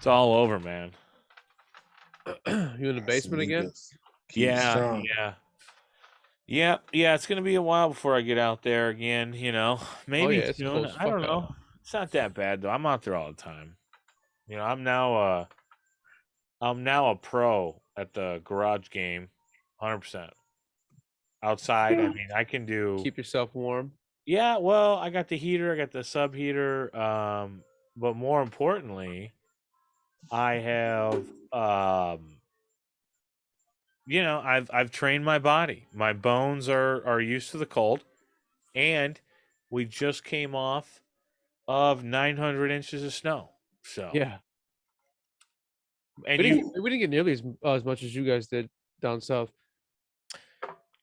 It's all over, man. You in the basement again? Yeah. Yeah. It's gonna be a while before I get out there again. Maybe it's soon. cold as I don't fuck know. out. It's not that bad though. I'm out there all the time. I'm now a pro at the garage game, 100%. Outside, I mean, I can do. Keep yourself warm. Yeah, well, I got the heater, I got the sub heater, but more importantly, I have I've trained my body. My bones are used to the cold, and we just came off of 900 inches of snow. So Yeah. and we didn't get nearly as much as you guys did down south.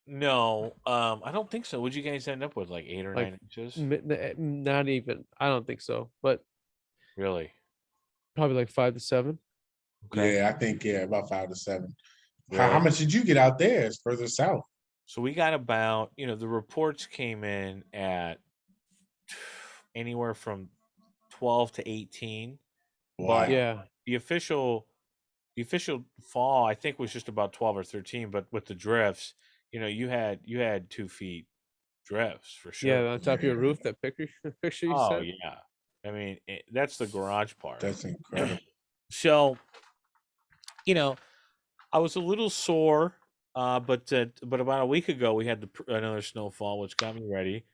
No, I don't think so. Would you guys end up with like 8 or 9 inches? Not even. I don't think so. But Really? probably like 5 to 7. Okay. Yeah, I think about 5 to 7. Really? How much did you get out there? It's further south. So we got about, the reports came in at anywhere from 12 to 18. Wow. But the official fall, I think, was just about 12 or 13. But with the drifts, you had 2 feet drifts for sure. Yeah, on top of your roof, that picture you said? Oh, yeah. I mean, that's the garage part. That's incredible. So, I was a little sore, but about a week ago we had another snowfall, which got me ready.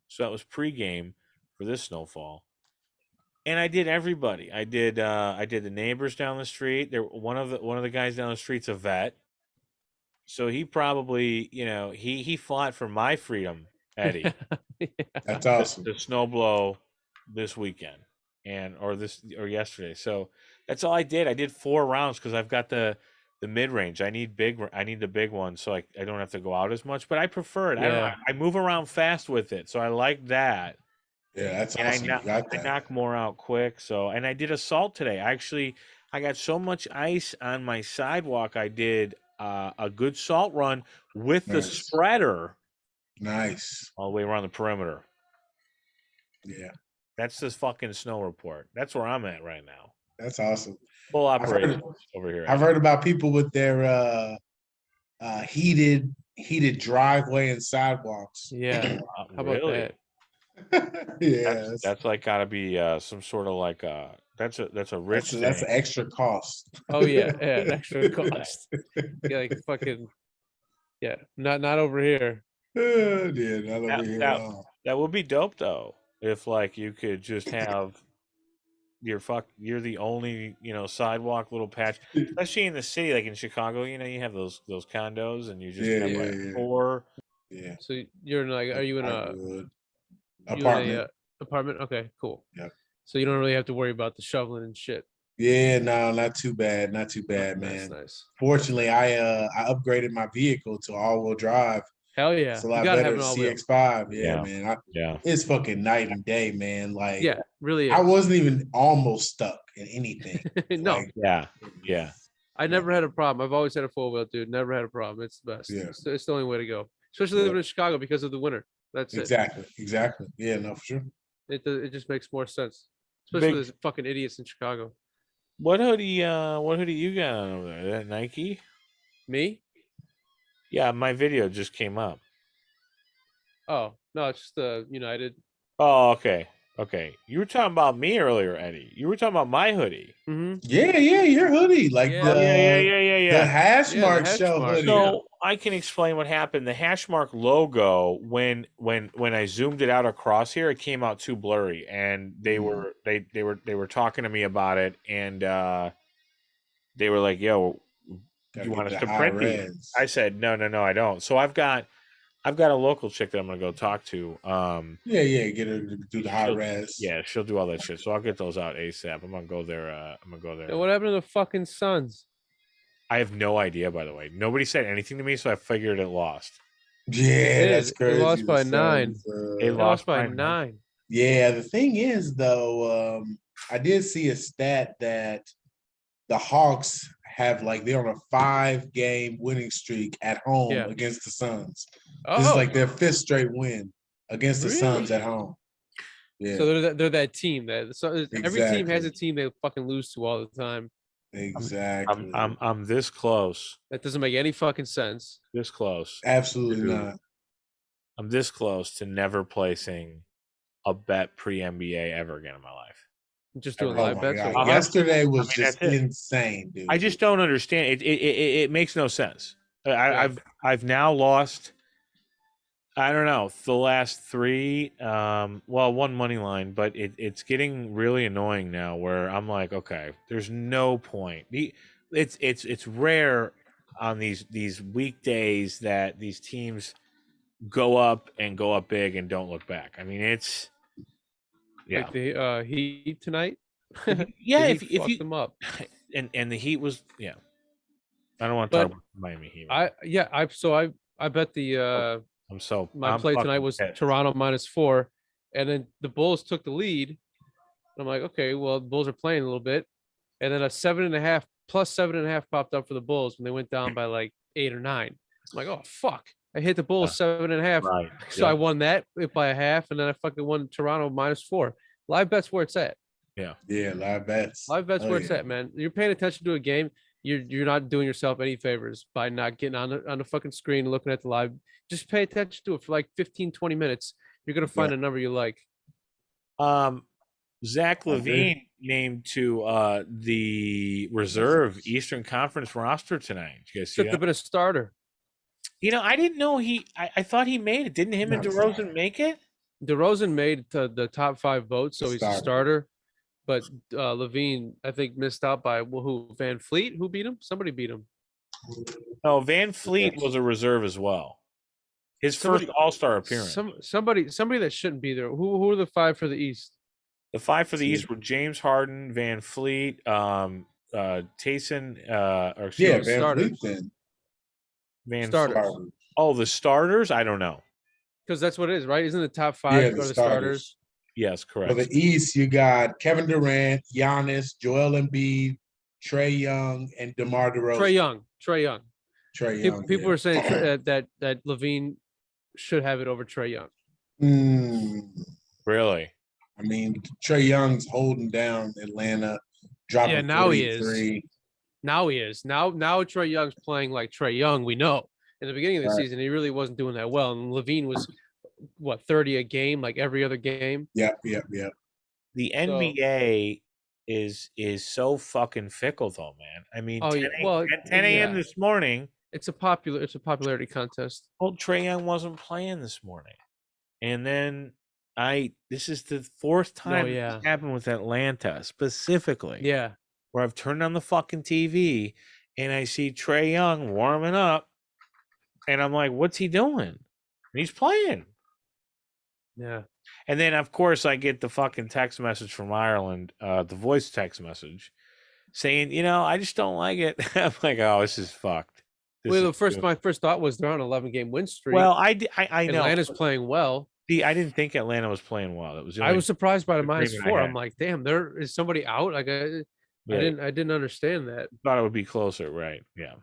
So that was pregame for this snowfall, and I did everybody. I did the neighbors down the street. One of the guys down the street's a vet, so he probably he fought for my freedom, Eddie. That's awesome. The snow blow this weekend or yesterday. So that's all I did. I did 4 rounds because I've got the mid-range. I need the big one so I don't have to go out as much, but I prefer it. Yeah. I don't know. I move around fast with it, so I like that. Yeah, that's and awesome. I knock more out quick. So, and I did a salt today. I got so much ice on my sidewalk. I did a good salt run with the spreader. Nice. All the way around the perimeter. Yeah. That's this fucking snow report. That's where I'm at right now. That's awesome. Full operation over here. I've heard about people with their heated driveway and sidewalks. Yeah. How about that? Yeah. That's like gotta be some sort of like that's a rich thing. That's an extra cost. Oh yeah, an extra cost. Yeah, like fucking not over here. Yeah, not over here. That would be dope though. If like you could just have you're the only sidewalk little patch, especially in the city, like in Chicago. You have those condos, and you just have like 4. Yeah. So you're like, are you in a apartment? Apartment. Okay, cool. Yep. So you don't really have to worry about the shoveling and shit. Yeah, no, not too bad. Not too bad, man. Nice. Fortunately, I upgraded my vehicle to all-wheel drive. Hell yeah. It's a lot better than CX-5. Yeah, man. It's fucking night and day, man. Like, yeah, really is. I wasn't even almost stuck in anything. No. Like, yeah. I never had a problem. I've always had a 4-wheel, dude. Never had a problem. It's the best. Yeah. It's the only way to go. Especially living in Chicago because of the winter. That's exactly. Exactly. Yeah, no, for sure. It just makes more sense. Especially with those fucking idiots in Chicago. What hoodie you got on over there? Is that Nike? Me? Yeah, my video just came up. Oh, no, it's just the United. Oh, okay. You were talking about me earlier, Eddie. You were talking about my hoodie. Mm-hmm. Yeah, your hoodie. Like the Hashmark Show hoodie. So I can explain what happened. The Hashmark logo, when I zoomed it out across here, it came out too blurry, and they were talking to me about it, and they were like, "Yo, you want us to print these?" I said, "No, I don't." So I've got a local chick that I'm gonna go talk to. Get her to do the high res. Yeah, she'll do all that shit. So I'll get those out ASAP. I'm gonna go there. Hey, what happened to the fucking Suns? I have no idea, by the way. Nobody said anything to me, so I figured it lost. Yeah, that's crazy. They lost by 9. They lost by 9. Yeah, the thing is, though, I did see a stat that the Hawks have they're on a 5-game winning streak at home against the Suns. This is like their 5th straight win against the Suns at home. Yeah, So they're that team that every team has Exactly. a team they fucking lose to all the time. exactly. I'm this close. That doesn't make any fucking sense. This close. Absolutely to- not. I'm this close to never placing a bet pre NBA ever again in my life. Just doing Oh live my bets. God. Or, Yesterday was I mean, just that's it. insane, dude. I just don't understand. It makes no sense. Yeah. I've now lost. I don't know the last three. One money line, but it's getting really annoying now. Where I'm like, okay, there's no point. It's rare on these weekdays that these teams go up big and don't look back. I mean, it's like the Heat tonight. yeah. The If Heat fucked you them up. and the Heat was I don't want to But talk about Miami Heat. Right I bet the my play tonight fucking was pissed. Toronto -4, and then the Bulls took the lead. I'm like, okay, well, the Bulls are playing a little bit, and then a 7.5 plus 7.5 popped up for the Bulls when they went down by like 8 or 9. I'm like, oh fuck! I hit the Bulls 7.5, Right. so I won that by a half, and then I fucking won Toronto -4. Live bets where it's at. Yeah, live bets. Live bets Oh, where it's yeah. at, man. You're paying attention to a game. You're not doing yourself any favors by not getting on the fucking screen and looking at the live. Just pay attention to it for like 15, 20 minutes. You're gonna find a number you like. Zach I agree. Levine named to the reserve Eastern Conference roster tonight. Did you guys see Should have that? been a starter. I didn't know I thought he made it. Didn't him and No. DeRozan make it? DeRozan made the top 5 votes, so he's a Starter. starter. But Levine, I think, missed out by who? Van Fleet? Who beat him? Somebody beat him. No, Van Fleet was a reserve as well. His Somebody- first All-Star appearance. Somebody that shouldn't be there. Who are the 5 for the East? The 5 for the East were James Harden, Van Fleet, Tayson, or excuse Yeah, me, Van starters. Fleet then. Van Starters. Starters. Oh, the starters? I don't know. Because that's what it is, right? Isn't the top 5 Yeah, go the to starters? Yes, For correct. the East, you got Kevin Durant, Giannis, Joel Embiid, Trae Young, and DeMar DeRozan. Trae Young. Trae Young. People were saying that Levine should have it over Trae Young. Really? I mean, Trae Young's holding down Atlanta, dropping Yeah, now he is. 43. Now he is. Now Trae Young's playing like Trae Young. We know. In the beginning of the Right. season, he really wasn't doing that well. And Levine was 30 a game, like every other game. Yep. The NBA is so fucking fickle though, man. I mean, Oh, 10 yeah. a- Well, at 10 a.m. yeah. this morning, It's a popularity contest. old Trae Young wasn't playing this morning. And then this is the 4th time yeah. this happened with Atlanta specifically. Yeah. Where I've turned on the fucking TV and I see Trae Young warming up and I'm like, what's he doing? And he's playing. Yeah. And then, of course, I get the fucking text message from Ireland, the voice text message, saying, I just don't like it. I'm like, oh, this is fucked. My first thought was they're on an 11-game win streak. Well, I know. Atlanta's playing well. See, I didn't think Atlanta was playing well. That was the I only was surprised by the agreement I -4. had. I'm like, damn, there is somebody out. Like I didn't understand that. Thought it would be closer, right? Yeah.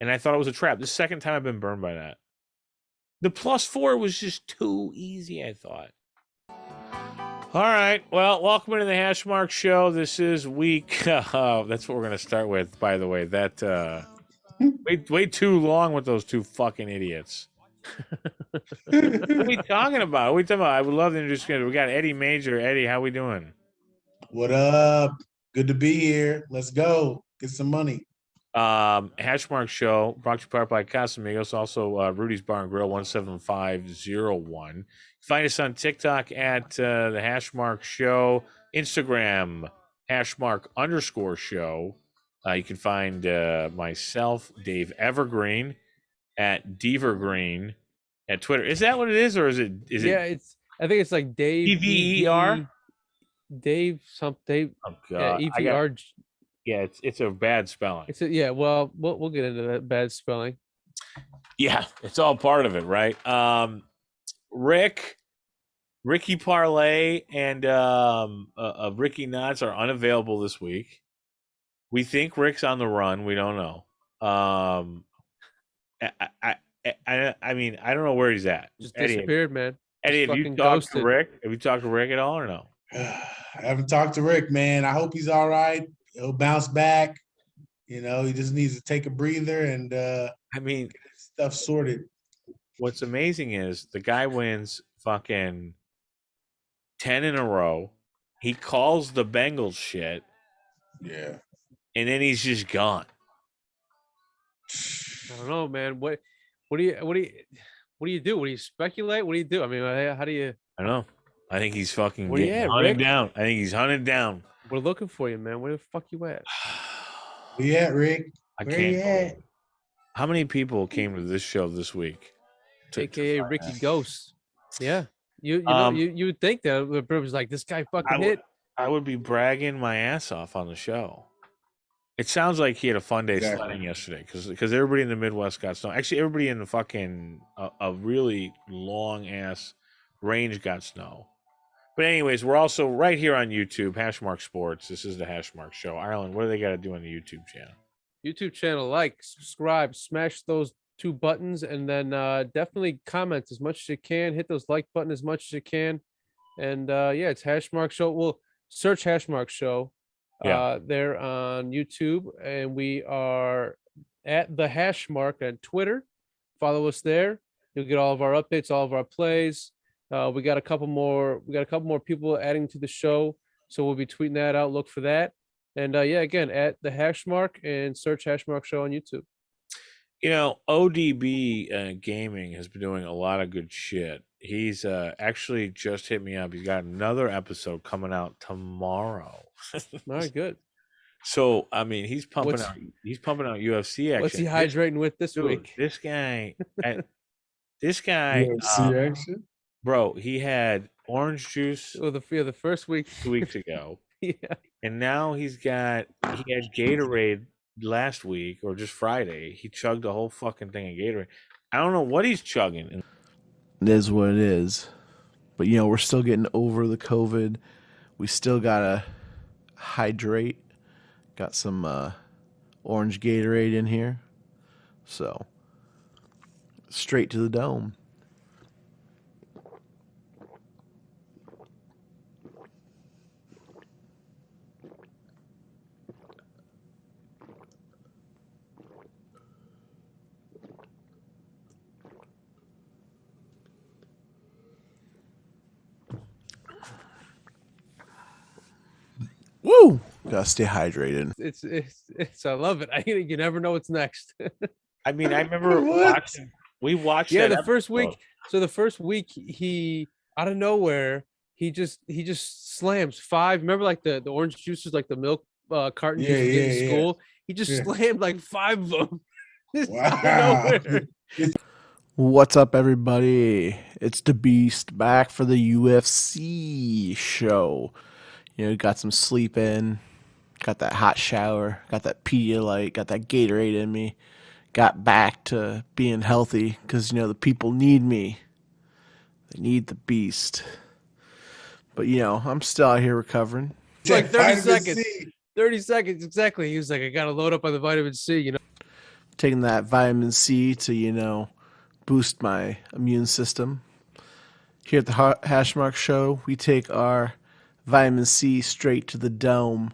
And I thought it was a trap. This is the second time I've been burned by that. The +4 was just too easy, I thought. All right. Well, welcome to the Hashmark Show. This is week. That's what we're going to start with, by the way. That way too long with those two fucking idiots. What are we talking about? I would love to introduce you. We got Eddie Major. Eddie, how we doing? What up? Good to be here. Let's go. Get some money. Hashmark Show, brought to you by Casamigos, also Rudy's Bar and Grill, 17501. Find us on TikTok at the Hashmark Show, Instagram, Hashmark_show. You can find myself, Dave Evergreen, at Devergreen at Twitter. Is that what it is, or is it? I think it's like Dave EVER? Dave something. Oh God, EVR. Yeah, it's a bad spelling. Well, we'll get into that bad spelling. Yeah, it's all part of it, right? Ricky Parlay and Ricky Knotz are unavailable this week. We think Rick's on the run. We don't know. I mean, I don't know where he's at. Just Eddie, disappeared, man. Eddie, have you fucking talked to ghosted. Rick? Have you talked to Rick at all or no? I haven't talked to Rick, man. I hope he's all right. He'll bounce back. You know, he just needs to take a breather and I mean, get his stuff sorted. what's amazing is the guy wins fucking 10 in a row. He calls the Bengals shit, Yeah. and then he's just gone. I don't know, man. What do you do? What do you speculate? What do you do? I mean, how do you? I don't know. I think he's fucking Where you getting at, hunted Rick? down. I think he's hunted down. We're looking for you, man. Where the fuck you at? Where you at, Rick? I Where can't you believe at? it. How many people came to this show this week? AKA find Ricky out? Ghost. Yeah. You know, Um, you would think that the was like, this guy fucking hit. I would be bragging my ass off on the show. It sounds like he had a fun day Exactly. sledding yesterday because everybody in the Midwest got snow. Actually, everybody in the fucking a really long ass range got snow. But anyways, we're also right here on YouTube, Hashmark Sports. This is the Hashmark Show. Ireland, what do they got to do on the YouTube channel? YouTube channel, like, subscribe, smash those 2 buttons, and then definitely comment as much as you can. Hit those like button as much as you can. And yeah, it's Hashmark Show. Well, search Hashmark Show. Yeah. There on YouTube, and we are at the Hashmark on Twitter. Follow us there. You'll get all of our updates, all of our plays. We got a couple more people adding to the show, so we'll be tweeting that out. Look for that. And yeah, again, at the Hashmark and search Hashmark Show on YouTube. You know, ODB Gaming has been doing a lot of good shit. He's actually just hit me up. He's got another episode coming out tomorrow. All right, good. So I mean, he's pumping What's- out UFC action. What's he hydrating with this Dude, week? This guy, this guy, UFC action? bro, he had orange juice Well, the first week. 2 weeks ago, Yeah. and now he had Gatorade last week or just Friday. He chugged a whole fucking thing of Gatorade. I don't know what he's chugging. It is what it is. But, you know, we're still getting over the COVID. We still got to hydrate. Got some orange Gatorade in here. So, straight to the dome. Woo! Gotta stay hydrated. It's I love it. You never know what's next. I mean, I remember watching. We watched. Yeah, that the first episode. week. So the first week, he out of nowhere, he just slams 5. Remember, like the orange juices, like the milk carton Yeah, juice you get in yeah. school. He just Yeah. slammed like 5 of them. Just out of Wow. nowhere. What's up, everybody? It's the Beast back for the UFC show. You know, got some sleep in, got that hot shower, got that Pedialyte, got that Gatorade in me, got back to being healthy because, you know, the people need me. They need the Beast. But, you know, I'm still out here recovering. It's like 30 Vitamin seconds. C. 30 seconds exactly. He was like, I gotta load up on the vitamin C. You know. Taking that vitamin C to, you know, boost my immune system. Here at the Hashmark Show, we take our vitamin C straight to the dome.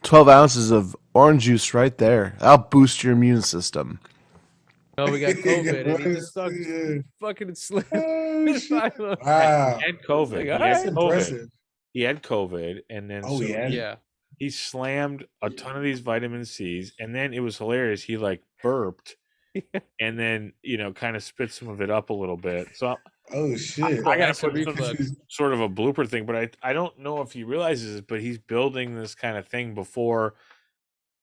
$12 ounces of orange juice right there. That'll boost your immune system. Oh, we got COVID, and he Vitamin just started C. fucking slim. Oh, shit. Yeah. Wow. He had COVID. Like, He all had That's right. COVID. impressive. He had COVID, and then Oh, yeah. Yeah. he slammed a ton of these vitamin C's, and then it was hilarious. He like burped, and then kind of spit some of it up a little bit. So Oh, shit. I got got to some put some reflux. sort of a blooper thing, but I don't know if he realizes it, but he's building this kind of thing before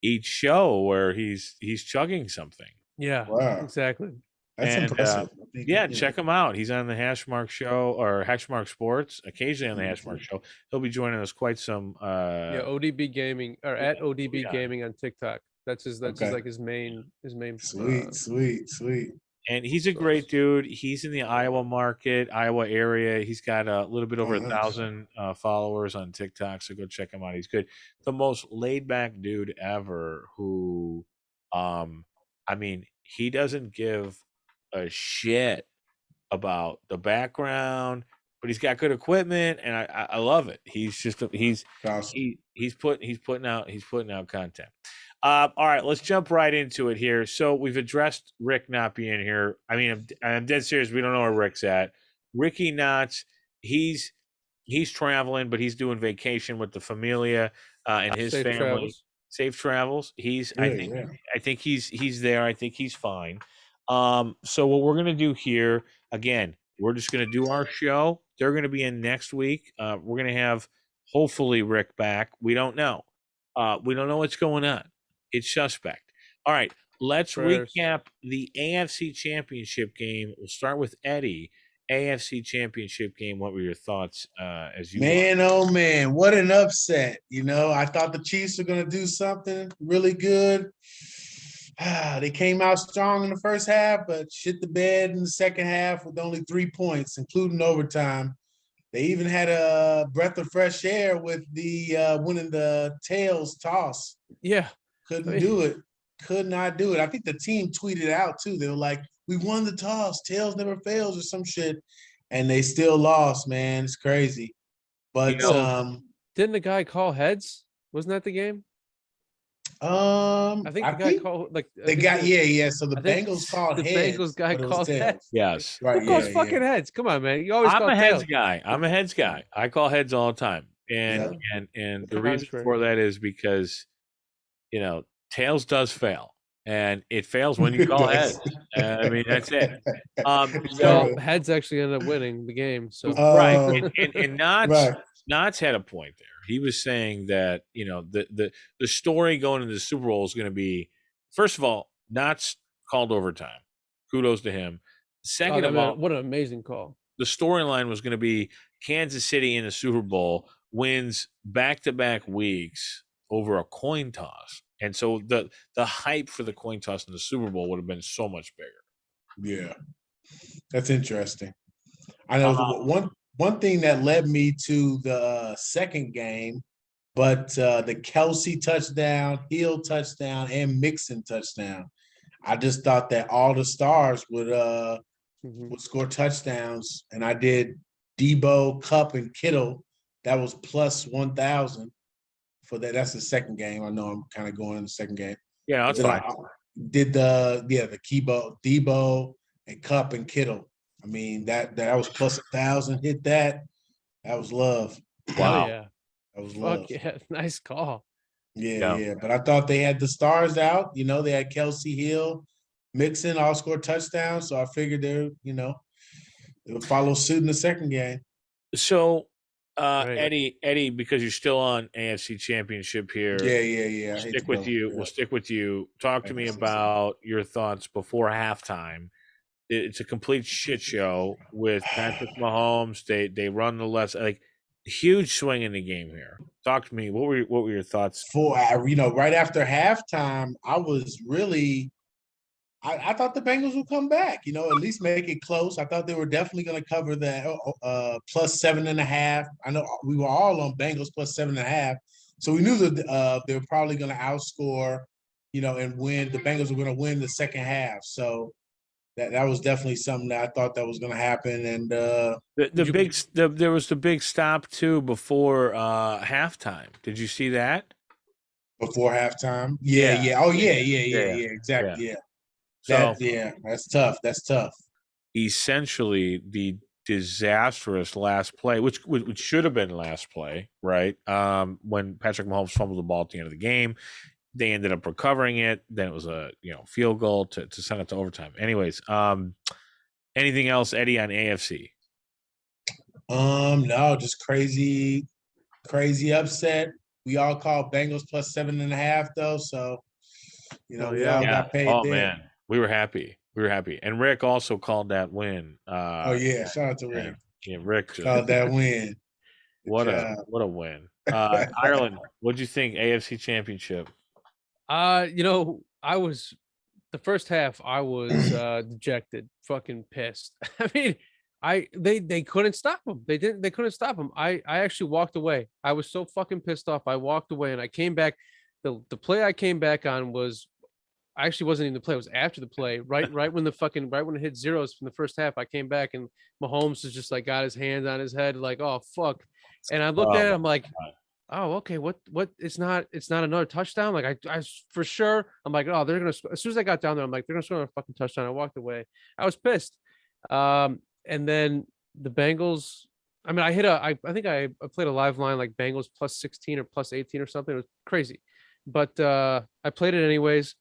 each show where he's chugging something. Yeah. Wow. Exactly. That's And impressive. I think, yeah, you know. check him out. He's on the Hashmark Show or Hashmark Sports, occasionally on the Hashmark Show. He'll be joining us quite some. Yeah, ODB Gaming or at ODB yeah. Gaming on TikTok. That's his. That's his, Okay. like his main. Sweet. And he's a great dude. He's in the Iowa market, Iowa area. He's got a little bit over Oh, nice. 1,000 followers on TikTok. So go check him out. He's good. The most laid back dude ever who, I mean, he doesn't give a shit about the background, but he's got good equipment and I love it. He's just, he's putting out content. All right, let's jump right into it here. So we've addressed Rick not being here. I mean, I'm dead serious. We don't know where Rick's at. Ricky Knotz, he's traveling, but he's doing vacation with the familia and his Safe family. travels. Safe travels. He's Yeah, I think he's there. I think he's fine. So what we're gonna do here again, we're just gonna do our show. They're gonna be in next week. We're gonna have hopefully Rick back. We don't know. We don't know what's going on. It's suspect. All right, let's recap the AFC Championship game. We'll start with Eddie. AFC Championship game. What were your thoughts as you? Oh man, what an upset! You know, I thought the Chiefs were going to do something really good. They came out strong in the first half, but shit the bed in the second half with only 3 points, including overtime. They even had a breath of fresh air with the winning the tails toss. Yeah. Couldn't do it. Could not do it. I think the team tweeted out too. They were like, "We won the toss. Tails never fails," or some shit, and they still lost. Man, it's crazy. But didn't the guy call heads? Wasn't that the game? I think the guy called like they got yeah. So the Bengals called the heads. Bengals guy called heads. Yes, right. Who calls fucking heads? Come on, man. You always. I'm call a heads tails. guy. I'm a heads guy. I call heads all the time, and the reason for that is because tails does fail, and it fails when you call heads. I mean, that's it. So heads actually ended up winning the game. So right, and Knotz had a point there. He was saying that the story going into the Super Bowl is going to be, first of all, Knotz called overtime. Kudos to him. Second of all, what an amazing call. The storyline was going to be Kansas City in the Super Bowl wins back-to-back weeks over a coin toss. And so the hype for the coin toss in the Super Bowl would have been so much bigger. Yeah. That's interesting. I know one thing that led me to the second game, but the Kelsey touchdown, Hill touchdown, and Mixon touchdown. I just thought that all the stars would score touchdowns, and I did Debo, Cup, and Kittle. That was plus 1,000 for that. That's the second game. I know I'm kind of going in the second game. Yeah, that's fine. I did the Debo and Cup and Kittle. I mean that was plus 1,000. Hit that. That was love. Wow. Yeah. That was love. Fuck yeah. Nice call. Yeah. But I thought they had the stars out. They had Kelsey, Hill, Mixon all scored touchdowns. So I figured they would follow suit in the second game. So Eddie, because you're still on AFC Championship here. Yeah. We'll stick with you. We'll stick with you. Talk to me about your thoughts before halftime. It's a complete shit show with Patrick Mahomes. They run the left, like huge swing in the game here. Talk to me. What were your thoughts? Right after halftime, I was really. I thought the Bengals would come back, at least make it close. I thought they were definitely going to cover that plus 7.5. I know we were all on Bengals plus 7.5. So we knew that they were probably going to outscore, and win. The Bengals were going to win the second half. So that was definitely something that I thought that was going to happen. And there was the big stop too before halftime. Did you see that? Before halftime? Yeah. Oh, yeah. Exactly. Yeah. So that's tough. That's tough. Essentially, the disastrous last play, which should have been last play, right? When Patrick Mahomes fumbled the ball at the end of the game, they ended up recovering it. Then it was a field goal to send it to overtime. Anyways, anything else, Eddie, on AFC? No, just crazy upset. We all called Bengals plus 7.5 though, so we all got paid. Oh man. We were happy. We were happy. And Rick also called that win. Oh yeah, shout out to Rick. Yeah, Rick Called that win. What a win. Ireland, what'd you think? AFC Championship. I was the first half. I was dejected, fucking pissed. I mean, they couldn't stop him. They couldn't stop him. I actually walked away. I was so fucking pissed off. I walked away and I came back. The play I came back on was I actually wasn't even the play. It was after the play. Right when it hit zeros from the first half, I came back and Mahomes was just like got his hands on his head, like, oh fuck. And I looked at it, I'm like, oh, okay, what it's not another touchdown. Like I for sure, I'm like, oh, they're gonna as soon as I got down there, I'm like, they're gonna score a fucking touchdown. I walked away. I was pissed. And then the Bengals, I mean, I think I played a live line like Bengals plus 16 or plus 18 or something. It was crazy. But I played it anyways.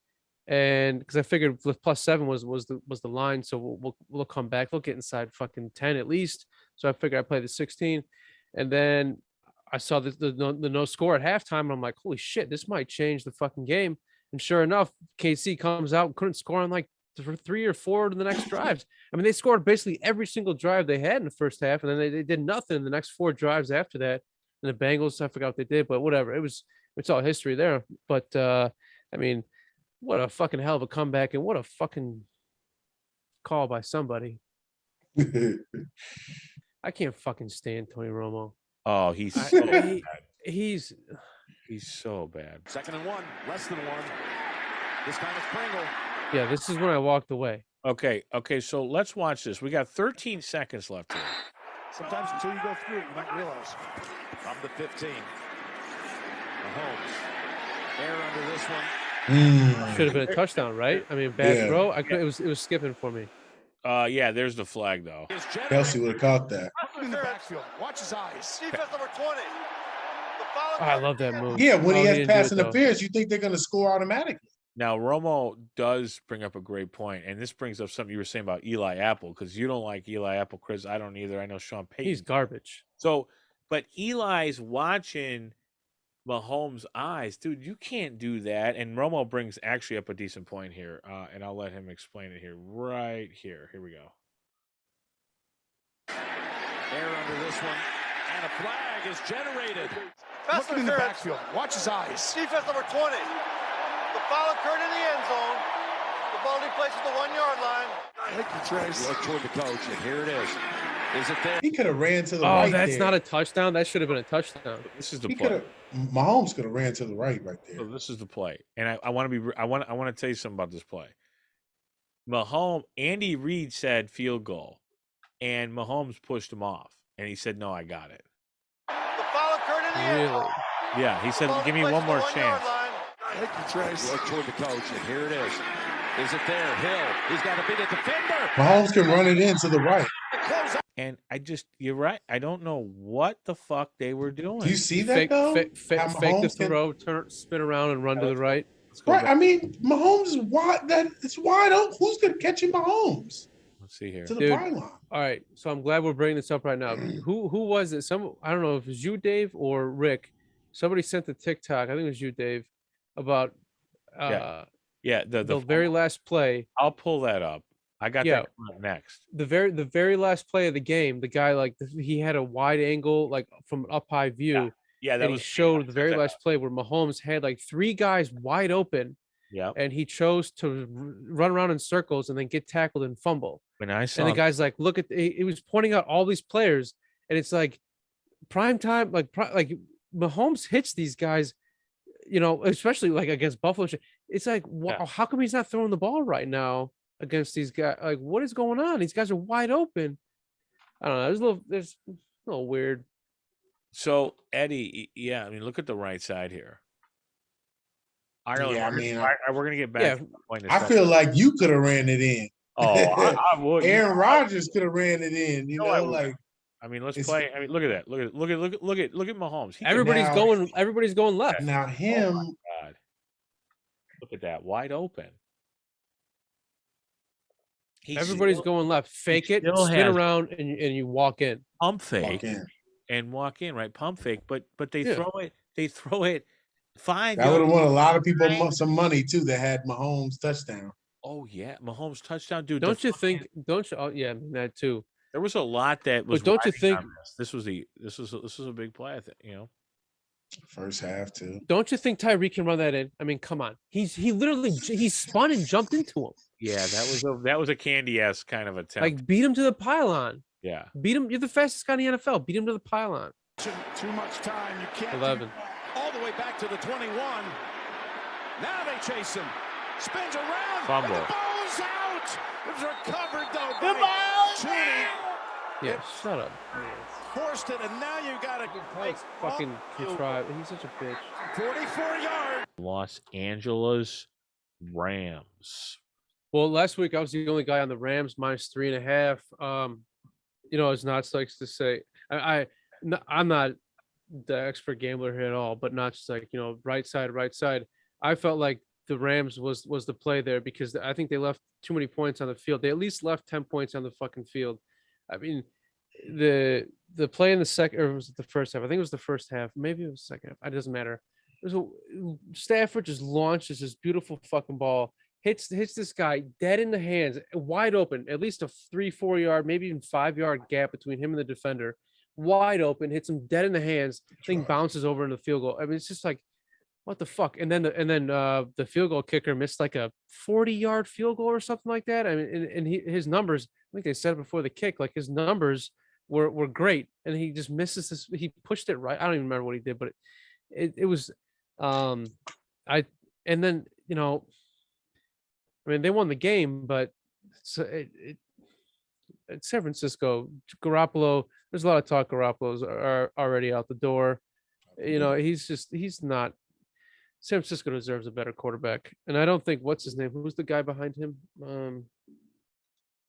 And because I figured the plus 7 was the line, so we'll come back. We'll get inside fucking 10 at least. So I figured I played the 16, and then I saw the no score at halftime, and I'm like, holy shit, this might change the fucking game. And sure enough, KC comes out, couldn't score on like 3 or 4 of the next drives. I mean, they scored basically every single drive they had in the first half, and then they did nothing in the next 4 drives after that. And the Bengals, I forgot what they did, but whatever. It's all history there. But I mean, what a fucking hell of a comeback, and what a fucking call by somebody. I can't fucking stand Tony Romo. Oh, he's so bad. He's so bad. 2nd and 1, less than 1. This time it's Pringle. Yeah, this is when I walked away. Okay, so let's watch this. We got 13 seconds left here. Sometimes until you go through it, you might realize. From the 15. Mahomes. Air under this one. Should have been a touchdown, right? I mean, bad throw. It was skipping for me. Yeah, there's the flag though. Kelsey would have caught that. In the backfield. Watch his eyes. Defense number 20. I love that move. Yeah, when he has pass though. interference, you think they're going to score automatically. Now, Romo does bring up a great point, and this brings up something you were saying about Eli Apple, because you don't like Eli Apple, Chris. I don't either. I know Sean Payton. He's garbage. So, but Eli's watching Mahomes' eyes. Dude, you can't do that. And Romo brings actually up a decent point here, and I'll let him explain it here. Right here. Here we go. Air under this one, and a flag is generated. Best Looking in the interference. backfield. Watch his eyes. Defense number 20. The foul occurred in the end zone. The ball he placed at the 1-yard line. Thank you, Trace. Look toward the coach, and here it is. Is it there? He could have ran to the right. Oh, that's there. not a touchdown. That should have been a touchdown. This is the He play. could have. Mahomes could have ran to the right there. So this is the play, and I want to tell you something about this play. Mahomes, Andy Reid said field goal, and Mahomes pushed him off, and he said, "No, I got it." The foul occurred in the end Really? zone. Yeah, he The said, ball "Give he me placed one at more the 1-yard chance." line. Thank you, Trace. Look toward the coach, and here it is. Is it there? Hill. He's got to beat a defender. Mahomes can run it in to the right. Close out. And you're right. I don't know what the fuck they were doing. Do you see that Fake though? the How Mahomes can- throw, spin around, and run to the right. Let's go Right. back. I mean, Mahomes is wide. It's wide open. Who's going to catch Mahomes Let's see here. to the Dude. byline? All right, so I'm glad we're bringing this up right now. Who was it? I don't know if it was you, Dave, or Rick. Somebody sent the TikTok. I think it was you, Dave, about Yeah, the very last play. I'll pull that up. I got Yeah. that coming up next. The very last play of the game. The guy he had a wide angle from an up high view. Yeah, that And he was showed the very last play where Mahomes had 3 guys wide open, Yeah, and he chose to run around in circles and then get tackled and fumble. when I saw And the guy's like, look at he was pointing out all these players, and it's like prime time, like Mahomes hits these guys, especially against Buffalo. It's like, wow, Yeah. how come he's not throwing the ball right now against these guys? Like, what is going on? These guys are wide open. I don't know. There's a little weird. So Eddie, yeah, I mean, look at the right side here. Ireland. Yeah, I mean, we're gonna get back. Yeah. to the point in a I second. feel like you could have ran it in. Oh, I would. Aaron Rodgers could have ran it in. You No, I know, would. like I mean, let's It's- play. I mean, look at that. Look at Mahomes. He could- Everybody's going left. now him. God. Look at that, wide open. He's Everybody's still going left. Fake it, still spin has- around, and you walk in. pump fake Walk in. and walk in, right? Pump fake, but they Yeah. throw it. They throw it 5 That would have yards. won a lot of people some money too that had Mahomes touchdown. Oh yeah, Mahomes touchdown, dude. Don't you think? Don't you? Oh yeah, I mean, that too. There was a lot that was. But don't you riding think? on this was a big play. I think First half too. Don't you think Tyreek can run that in? I mean, come on. He literally spun and jumped into him. Yeah, that was a candy-ass kind of attempt. Like beat him to the pylon. Yeah, Beat him. You're the fastest guy in the NFL. Beat him to the pylon. Too much time. You can't. 11. All the way back to the 21. Now they chase him. Spins around. Fumble. And the ball's out. It's recovered though. The ball's Tooney. Yeah, shut up. Forced it, and now you got to Fucking contrived. He's such a bitch. 44 yards. Los Angeles Rams. Well, last week I was the only guy on the Rams -3.5. As Knotz likes to say, I'm not the expert gambler here at all, but Knotz like, right side. I felt like the Rams was the play there because I think they left too many points on the field. They at least left 10 points on the fucking field. I mean, the play in the second, or was it the first half? I think it was the first half. Maybe it was the second half. It doesn't matter. Stafford just launches this beautiful fucking ball, hits this guy dead in the hands, wide open, at least a 3-4 yard, maybe even 5 yard gap between him and the defender, wide open, hits him dead in the hands. Thing bounces over into the field goal. I mean, it's just like, what the fuck? And then the field goal kicker missed like a 40-yard field goal or something like that. I mean, and his numbers, I think they said it before the kick, like his numbers were great, and he just misses this. He pushed it right. I don't even remember what he did, but it was I mean, they won the game, but it's San Francisco. Garoppolo, there's a lot of talk Garoppolo's are already out the door. He's not. San Francisco deserves a better quarterback, and I don't think what's his name. Who's the guy behind him?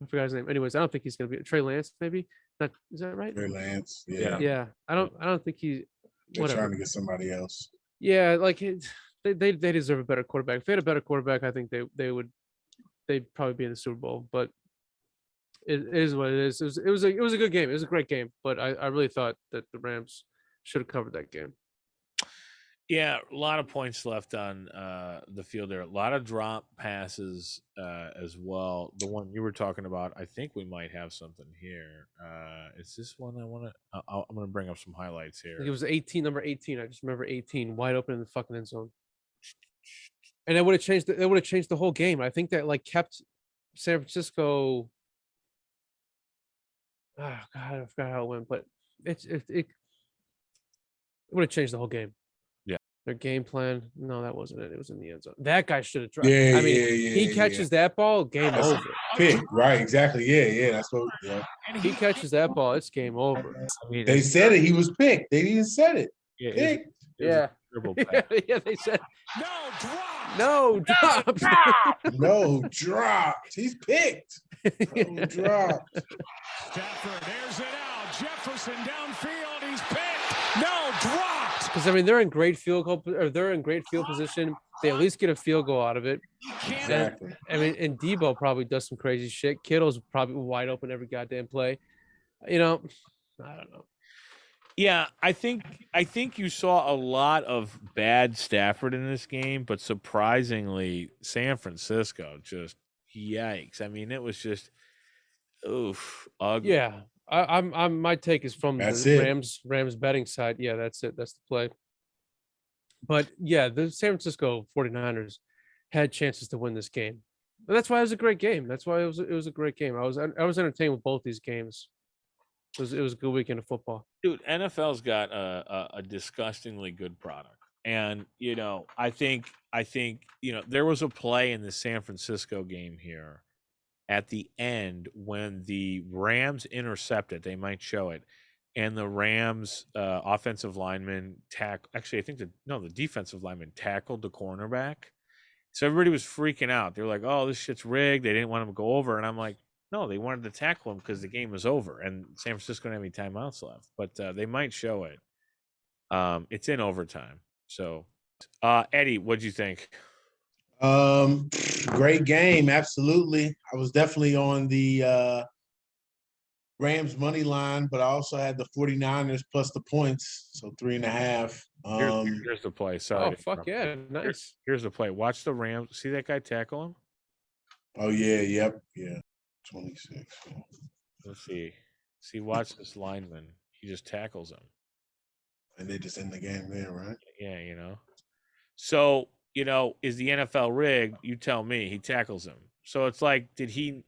I forgot his name. Anyways, I don't think he's going to be Trey Lance. Maybe not. Is that right? Trey Lance. Yeah. Yeah. I don't think he. They're Whatever. trying to get somebody else. Yeah, like they deserve a better quarterback. If they had a better quarterback, I think they'd probably be in the Super Bowl. But it is what it is. It was a good game. It was a great game. But I really thought that the Rams should have covered that game. Yeah, a lot of points left on the field there. A lot of drop passes as well. The one you were talking about, I think we might have something here. Is this one I want to? I'm going to bring up some highlights here. It was 18, number 18. I just remember 18, wide open in the fucking end zone. And it would have changed. It would have changed the whole game. I think that like kept San Francisco. Oh God, I forgot how it went, but it would have changed the whole game. Their game plan. No, that wasn't it. It was in the end zone. That guy should have dropped. Yeah, I mean, he catches that ball, game over. Pick, right? Exactly. Yeah. That's what. Yeah. He catches that ball, it's game over. I mean, They said it. He was picked. They even said it. Yeah, Picked. Yeah, they said No drop. no drop. No, dropped. He's picked. No, dropped. Stafford airs it out. Jefferson downfield. He's picked. No drop. Because I mean, they're in great field goal, or they're in great field position. They at least get a field goal out of it. Exactly. I mean, and Debo probably does some crazy shit. Kittle's probably wide open every goddamn play. I don't know. Yeah, I think you saw a lot of bad Stafford in this game, but surprisingly, San Francisco just yikes. I mean, it was just ugly. Yeah. I'm my take is from the Rams betting side. Yeah, that's it. That's the play. But yeah, the San Francisco 49ers had chances to win this game. And that's why it was a great game. That's why it was a great game. I was entertained with both these games. It was a good weekend of football. Dude, NFL's got a disgustingly good product. And, I think, there was a play in the San Francisco game here at the end when the Rams intercepted. They might show it. And the Rams offensive lineman the defensive lineman tackled the cornerback. So everybody was freaking out. They were like, oh, this shit's rigged. They didn't want him to go over. And I'm like, no, they wanted to tackle him because the game was over. And San Francisco didn't have any timeouts left. But they might show it. It's in overtime. So, Eddie, what'd you think? Great game. Absolutely. I was definitely on the Rams money line, but I also had the 49ers plus the points. So 3.5. Here's the play. Sorry. Oh, fuck yeah. Nice. Here's the play. Watch the Rams. See that guy tackle him? Oh yeah, yep, yeah. 26. Let's see. See, watch this lineman. He just tackles him. And they just end the game there, right? Yeah. So, is the NFL rigged? You tell me. He tackles him. So it's like, did he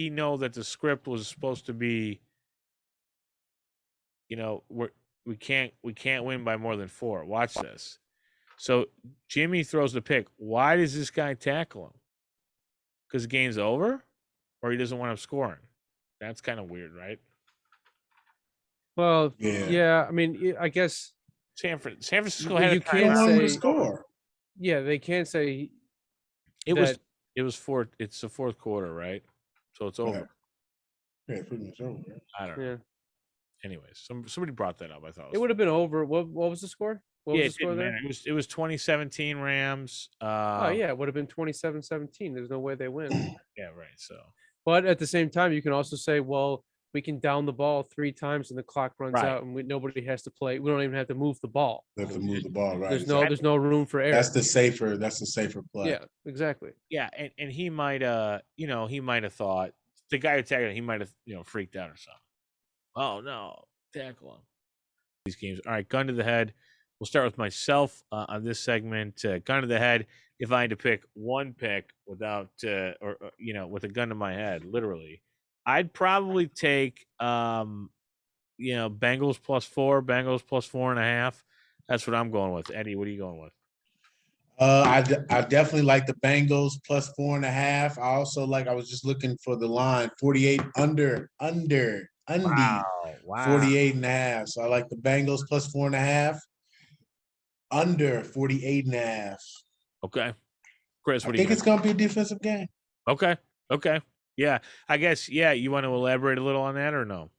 know that the script was supposed to be, we can't win by more than 4. Watch this. So Jimmy throws the pick. Why does this guy tackle him? Because the game's over, or he doesn't want him scoring? That's kind of weird, right? Well, Yeah. yeah. I mean, I guess San Francisco You had a can't They don't want him to say- score. yeah, they can't say It was that- it's the fourth quarter, right? So it's over. Yeah, pretty much over. Right? I don't know. Yeah, Anyways, somebody brought that up. I thought it would have been over. What was the score? What Yeah, was it the score didn't there? matter. It was 2017 Rams. Oh yeah, it would have been 27-17. There's no way they win. Yeah, right. So But at the same time, you can also say, well, we can down the ball 3 times and the clock runs Right. out and nobody has to play. We don't even have to move the ball. They have to move the ball, right? There's no room for error. That's the safer play. Yeah, exactly. yeah, and he might he might have thought the guy who tackled him, he might have freaked out or something. Oh no, tackle him. These games. All right, gun to the head. We'll start with myself on this segment. Gun to the head. If I had to pick one pick without or with a gun to my head, literally, I'd probably take Bengals +4, Bengals +4.5. That's what I'm going with. Eddie, what are you going with? I definitely like the Bengals +4.5. I also I was just looking for the line 48 under 48.5. So I like the Bengals +4.5 under 48.5. Okay. Chris, I what do you think it's gonna be a defensive game. Okay. Yeah. I guess, you want to elaborate a little on that or no?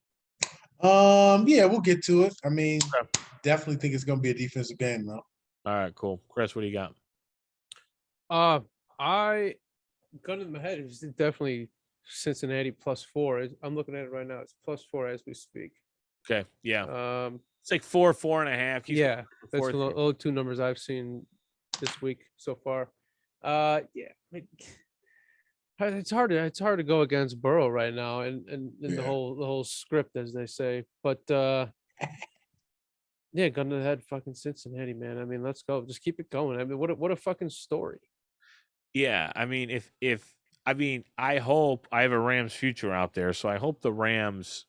Yeah, we'll get to it. I mean, Okay. definitely think it's gonna be a defensive game though. All right, cool. Chris, what do you got? I gun in my head is definitely Cincinnati +4. I'm looking at it right now. It's +4 as we speak. Okay. Yeah. Um, It's like 4.5. yeah, that's fourth the here. only 2 numbers I've seen this week so far. Yeah, it's hard to go against Burrow right now and the Yeah. whole script, as they say. But yeah, gun to the head, fucking Cincinnati, man. I mean, let's go. Just keep it going. I mean, what a fucking story. Yeah. I mean, I hope I have a Rams future out there, so I hope the Rams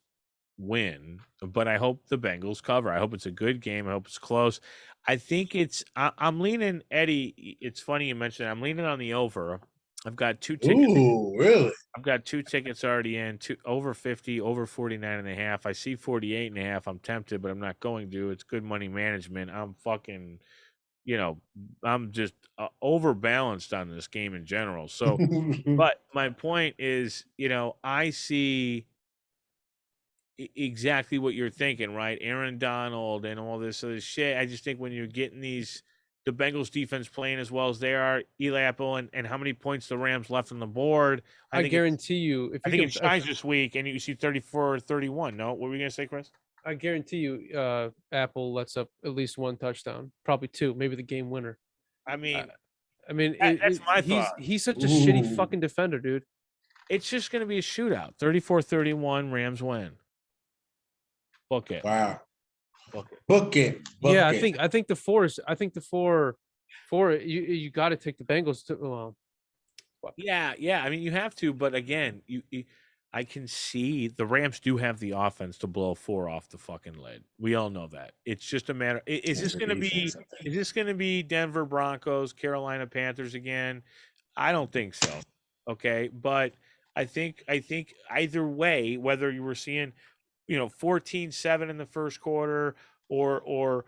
win, but I hope the Bengals cover. I hope it's a good game. I hope it's close. I think I'm leaning, Eddie. It's funny you mentioned that. I'm leaning on the over. I've got 2 tickets. Ooh, really? I've got 2 tickets already in, over 50, over 49.5. I see 48.5. I'm tempted, but I'm not going to. It's good money management. I'm fucking, I'm just overbalanced on this game in general. So, but my point is, I see exactly what you're thinking, right? Aaron Donald and all this other shit. I just think when you're getting the Bengals defense playing as well as they are, Eli Apple, and how many points the Rams left on the board. I guarantee you, I think it shines this week, and you see 34-31. No, what were you gonna say, Chris? I guarantee you, Apple lets up at least 1 touchdown, probably 2, maybe the game winner. I mean, That's my thought. He's such a shitty Ooh. fucking defender, dude. it's just gonna be a shootout. 34-31, Rams win. Book it. Wow. Book it. Book it. Yeah, Book it. I think the 4 you got to take the Bengals to. Well, Yeah. I mean, you have to, but again, I can see the Rams do have the offense to blow 4 off the fucking lid. We all know that. It's just a matter. Is this going to be? Is this going to be Denver Broncos, Carolina Panthers again? I don't think so. Okay, but I think either way, whether you were seeing, 14-7 in the first quarter or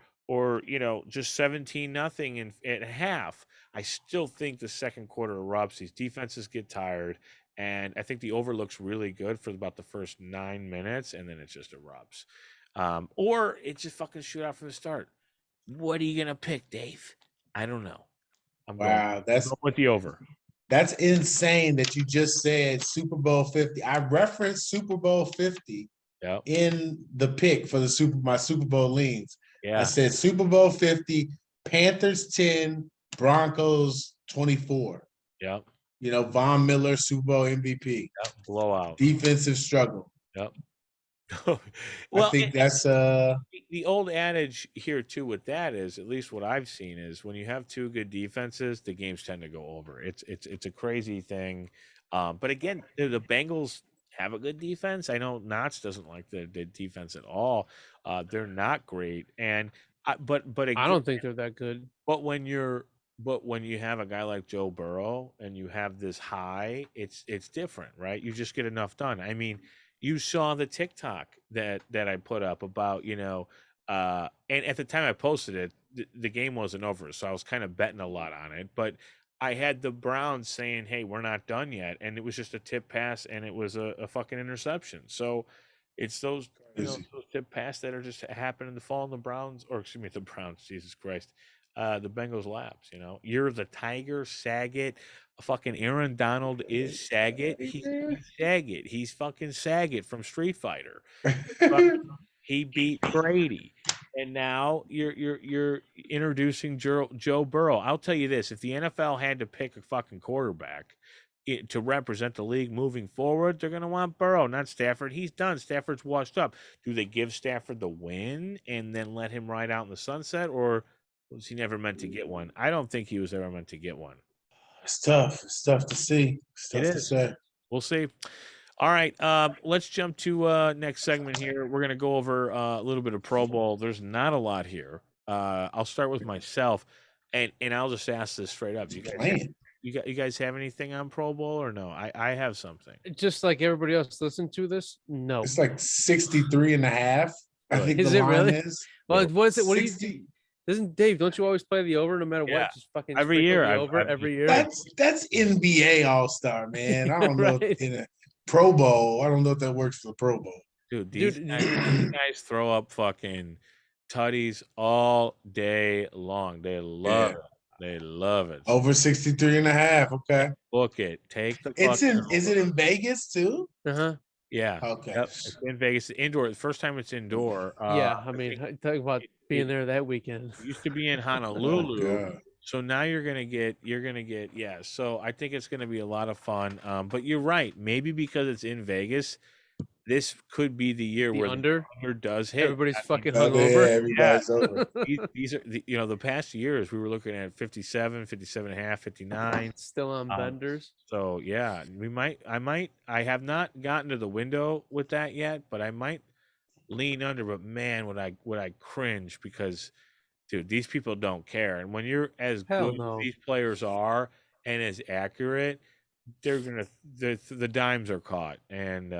just 17-0 at half, I still think the second quarter erupts. These defenses get tired, and I think the over looks really good for about the first 9 minutes, and then it just erupts. Or it's just fucking shoot out from the start. What are you gonna pick, Dave? I don't know. I'm Wow, going with the over. That's insane that you just said Super Bowl 50. I referenced Super Bowl 50 Yep. in the pick for my Super Bowl leans. I Yeah. said Super Bowl 50, Panthers 10, Broncos 24. Yep. Von Miller, Super Bowl MVP. Yep, blowout. Defensive struggle. Yep. I think that's the old adage here too with that is, at least what I've seen, is when you have two good defenses, the games tend to go over. It's a crazy thing. But again, the Bengals have a good defense. I know Knotz doesn't like the defense at all. They're not great. But again, I don't think they're that good. But when you have a guy like Joe Burrow and you have this high, it's different, right? You just get enough done. I mean, you saw the TikTok that I put up about, and at the time I posted it, the game wasn't over, so I was kind of betting a lot on it. But I had the Browns saying, "Hey, we're not done yet," and it was just a tip pass, and it was a fucking interception. So it's those those tip pass that are just happening to fall in the Browns, or excuse me, the Browns. Jesus Christ. The Bengals laps, Year of the Tiger, Saget. Fucking Aaron Donald is Saget. He's Saget. He's fucking Saget from Street Fighter. He beat Brady. And now you're introducing Joe Burrow. I'll tell you this: if the NFL had to pick a fucking quarterback to represent the league moving forward, they're going to want Burrow, not Stafford. He's done. Stafford's washed up. Do they give Stafford the win and then let him ride out in the sunset, or was he never meant to get one? I don't think he was ever meant to get one. It's tough. It's tough to see. It's tough to say. We'll see. All right. Let's jump to next segment here. We're going to go over a little bit of Pro Bowl. There's not a lot here. I'll start with myself, and I'll just ask this straight up. You guys have anything on Pro Bowl or no? I have something. Just like everybody else listen to this? No. It's like 63.5. I think is the it line really? is. Well, what is it? What 60. do you? Doesn't Dave? Don't you always play the over no matter what? Just fucking every year. Every year. That's NBA All-Star, man. I don't know in a Pro Bowl. I don't know if that works for the Pro Bowl. Dude, these guys throw up fucking tutties all day long. They love it. They love it. Over 63.5. Okay. Book it. Take the. Is it in Vegas too? Yeah. Okay. Yep. It's in Vegas. Indoor. The first time it's indoor. Yeah. I mean, talk about being there that weekend. It used to be in Honolulu. So now you're gonna get. Yeah. So I think it's gonna be a lot of fun. But you're right. Maybe because it's in Vegas, this could be the year where the under does hit. Everybody's fucking hungover. Everybody's over. These are the past years we were looking at 57, 57.5, 59. Still on benders. So yeah, I have not gotten to the window with that yet, but I might lean under. But man, would I cringe, because dude, these people don't care. And when you're as good as these players are and as accurate, the dimes are caught. And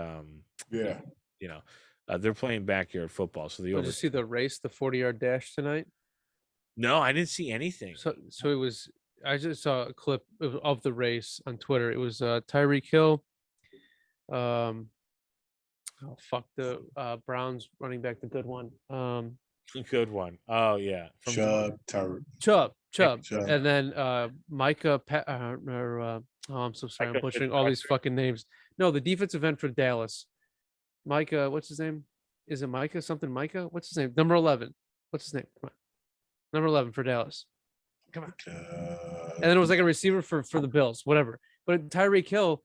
they're playing backyard football. So did you see the race, the 40-yard dash tonight? No, I didn't see anything. So it was. I just saw a clip of the race on Twitter. It was Tyreek Hill. The Browns running back, the good one. Good one. Oh yeah, Chubb, and then Micah. I'm so sorry, I'm butchering all these fucking names. No, the defensive end for Dallas. Micah, what's his name? Is it Micah something? Micah, what's his name? Number 11. What's his name? Come on. Number 11 for Dallas. Come on. And then it was like a receiver for the Bills, whatever. But Tyreek Hill,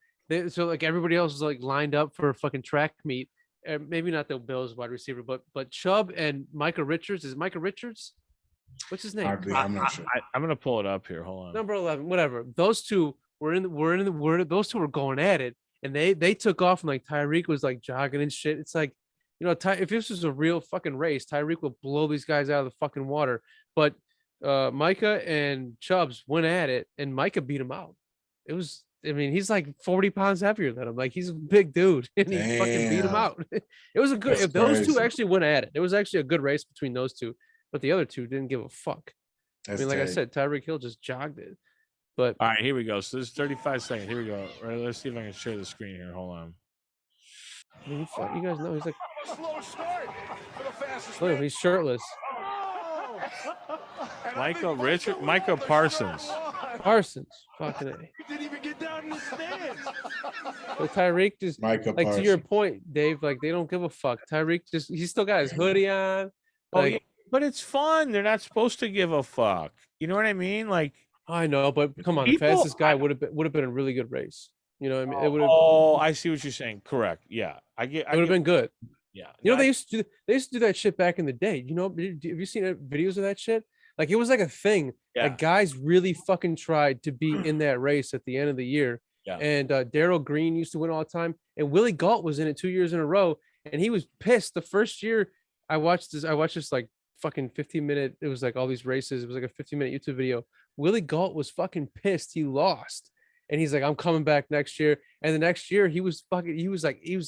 so like everybody else was like lined up for a fucking track meet. Maybe not the Bills wide receiver, but Chubb and Micah Richards. Is it Micah Richards? What's his name? I'm not sure. I'm gonna pull it up here. Hold on. Number 11, whatever. Those two those two were going at it, and they took off, and like Tyreek was like jogging and shit. It's like, if this was a real fucking race, Tyreek will blow these guys out of the fucking water. But Micah and Chubbs went at it, and Micah beat him out. He's like 40 pounds heavier than him. Like, he's a big dude, and he fucking beat him out. It was a good. If those two actually went at it, it was actually a good race between those two. But the other two didn't give a fuck. I said, Tyreek Hill just jogged it. But all right, here we go. So this is 35 seconds. Here we go. All right, let's see if I can share the screen here. Hold on. You guys know he's like, look, he's shirtless. Micah Parsons. Fucking A. He didn't even get down in the stands. But Tyreek just, Micah like, Parsons. to your point, Dave, like, they don't give a fuck. Tyreek he's still got his hoodie on. Like, yeah, but it's fun. They're not supposed to give a fuck. You know what I mean? Like, I know, but come on, the People- fastest guy would have been a really good race. You know what I mean? It would have Oh, I see what you're saying. Correct. Yeah, I get. it would have been good. Yeah. You know, they used to do that shit back in the day. You know, have you seen videos of that shit? Like it was like a thing. Yeah. Like guys really fucking tried to be in that race at the end of the year. Yeah. And Daryl Green used to win all the time, and Willie Gault was in it 2 years in a row, and he was pissed the first year. I watched this like fucking 15-minute. It was like all these races. It was like a 15-minute YouTube video. Willie Gault was fucking pissed. He lost. And he's like, I'm coming back next year. And the next year he was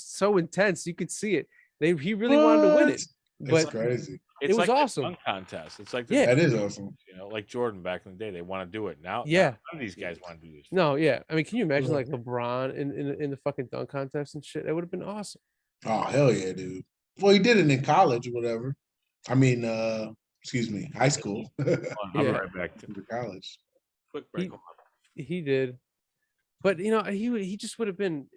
so intense. You could see it. He really wanted to win it. That's But crazy. It's it was like the awesome. dunk contest. It's like Yeah. That is awesome. you know, like Jordan back in the day. They want to do it now. Yeah. None of these guys want to do this. No, yeah. I mean, can you imagine Yeah. like LeBron in the fucking dunk contest and shit? That would have been awesome. Oh, hell yeah, dude. Well, he did it in college or whatever. I mean, excuse me, high school. Hold on, I'll be Yeah. right back to To college. quick break. He did. But you know, he just would have been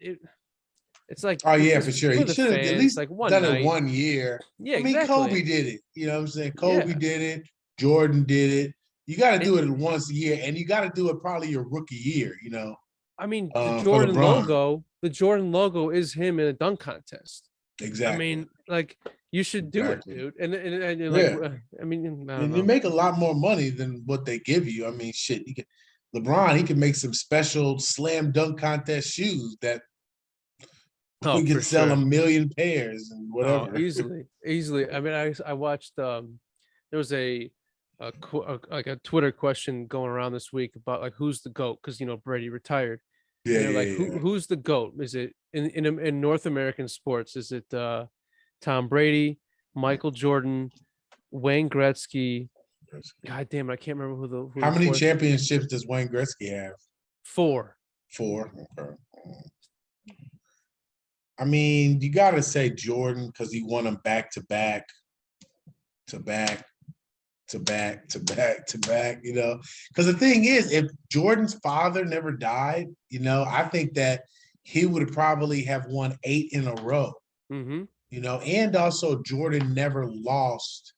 it's like Oh yeah, just for sure. for He the should have at fans, least like one done night. it 1 year. Yeah, I mean, exactly. Kobe did it. You know what I'm saying? Kobe Yeah. did it. Jordan did it. You got to do it once a year, and you got to do it probably your rookie year. You know, I mean, for the Jordan LeBron. logo is him in a dunk contest. exactly. I mean, like you should do Exactly. it, dude. And like, Yeah. I mean, I don't and know. you make a lot more money than what they give you. I mean, shit. LeBron, he can make some special slam dunk contest shoes that Oh, we for could sell sure. 1 million pairs and Oh, whatever. easily. I mean, I watched. There was like a Twitter question going around this week about like who's the GOAT, because you know Brady retired. Yeah, And they're yeah, like, yeah. who's the GOAT? Is it in North American sports? Is it Tom Brady, Michael Jordan, Wayne Gretzky? God damn it, I can't remember who How the many fourth- championships does Wayne Gretzky have? 4. 4. Okay. I mean, you got to say Jordan because he won them back to back, to back, to back, to back, to back, you know. Because the thing is, if Jordan's father never died, you know, I think that he would probably have won 8 in a row, Mm-hmm. you know, and also Jordan never lost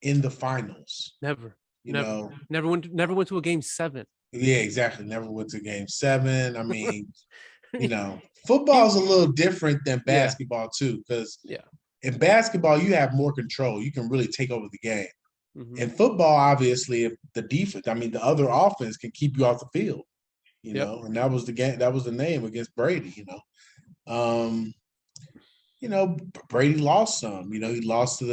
in the finals, Never. you Never. know. Never went to a game 7. Yeah, exactly. Never went to game 7. I mean, you know, football is a little different than Yeah. basketball too, because Yeah. in basketball you have more control. You can really take over the game. Mhm. In football, obviously, if the defense, I mean, the other offense can keep you off the field, you Yep. know, and that was the game. That was the name against Brady, you know, Brady lost some. You know, he lost to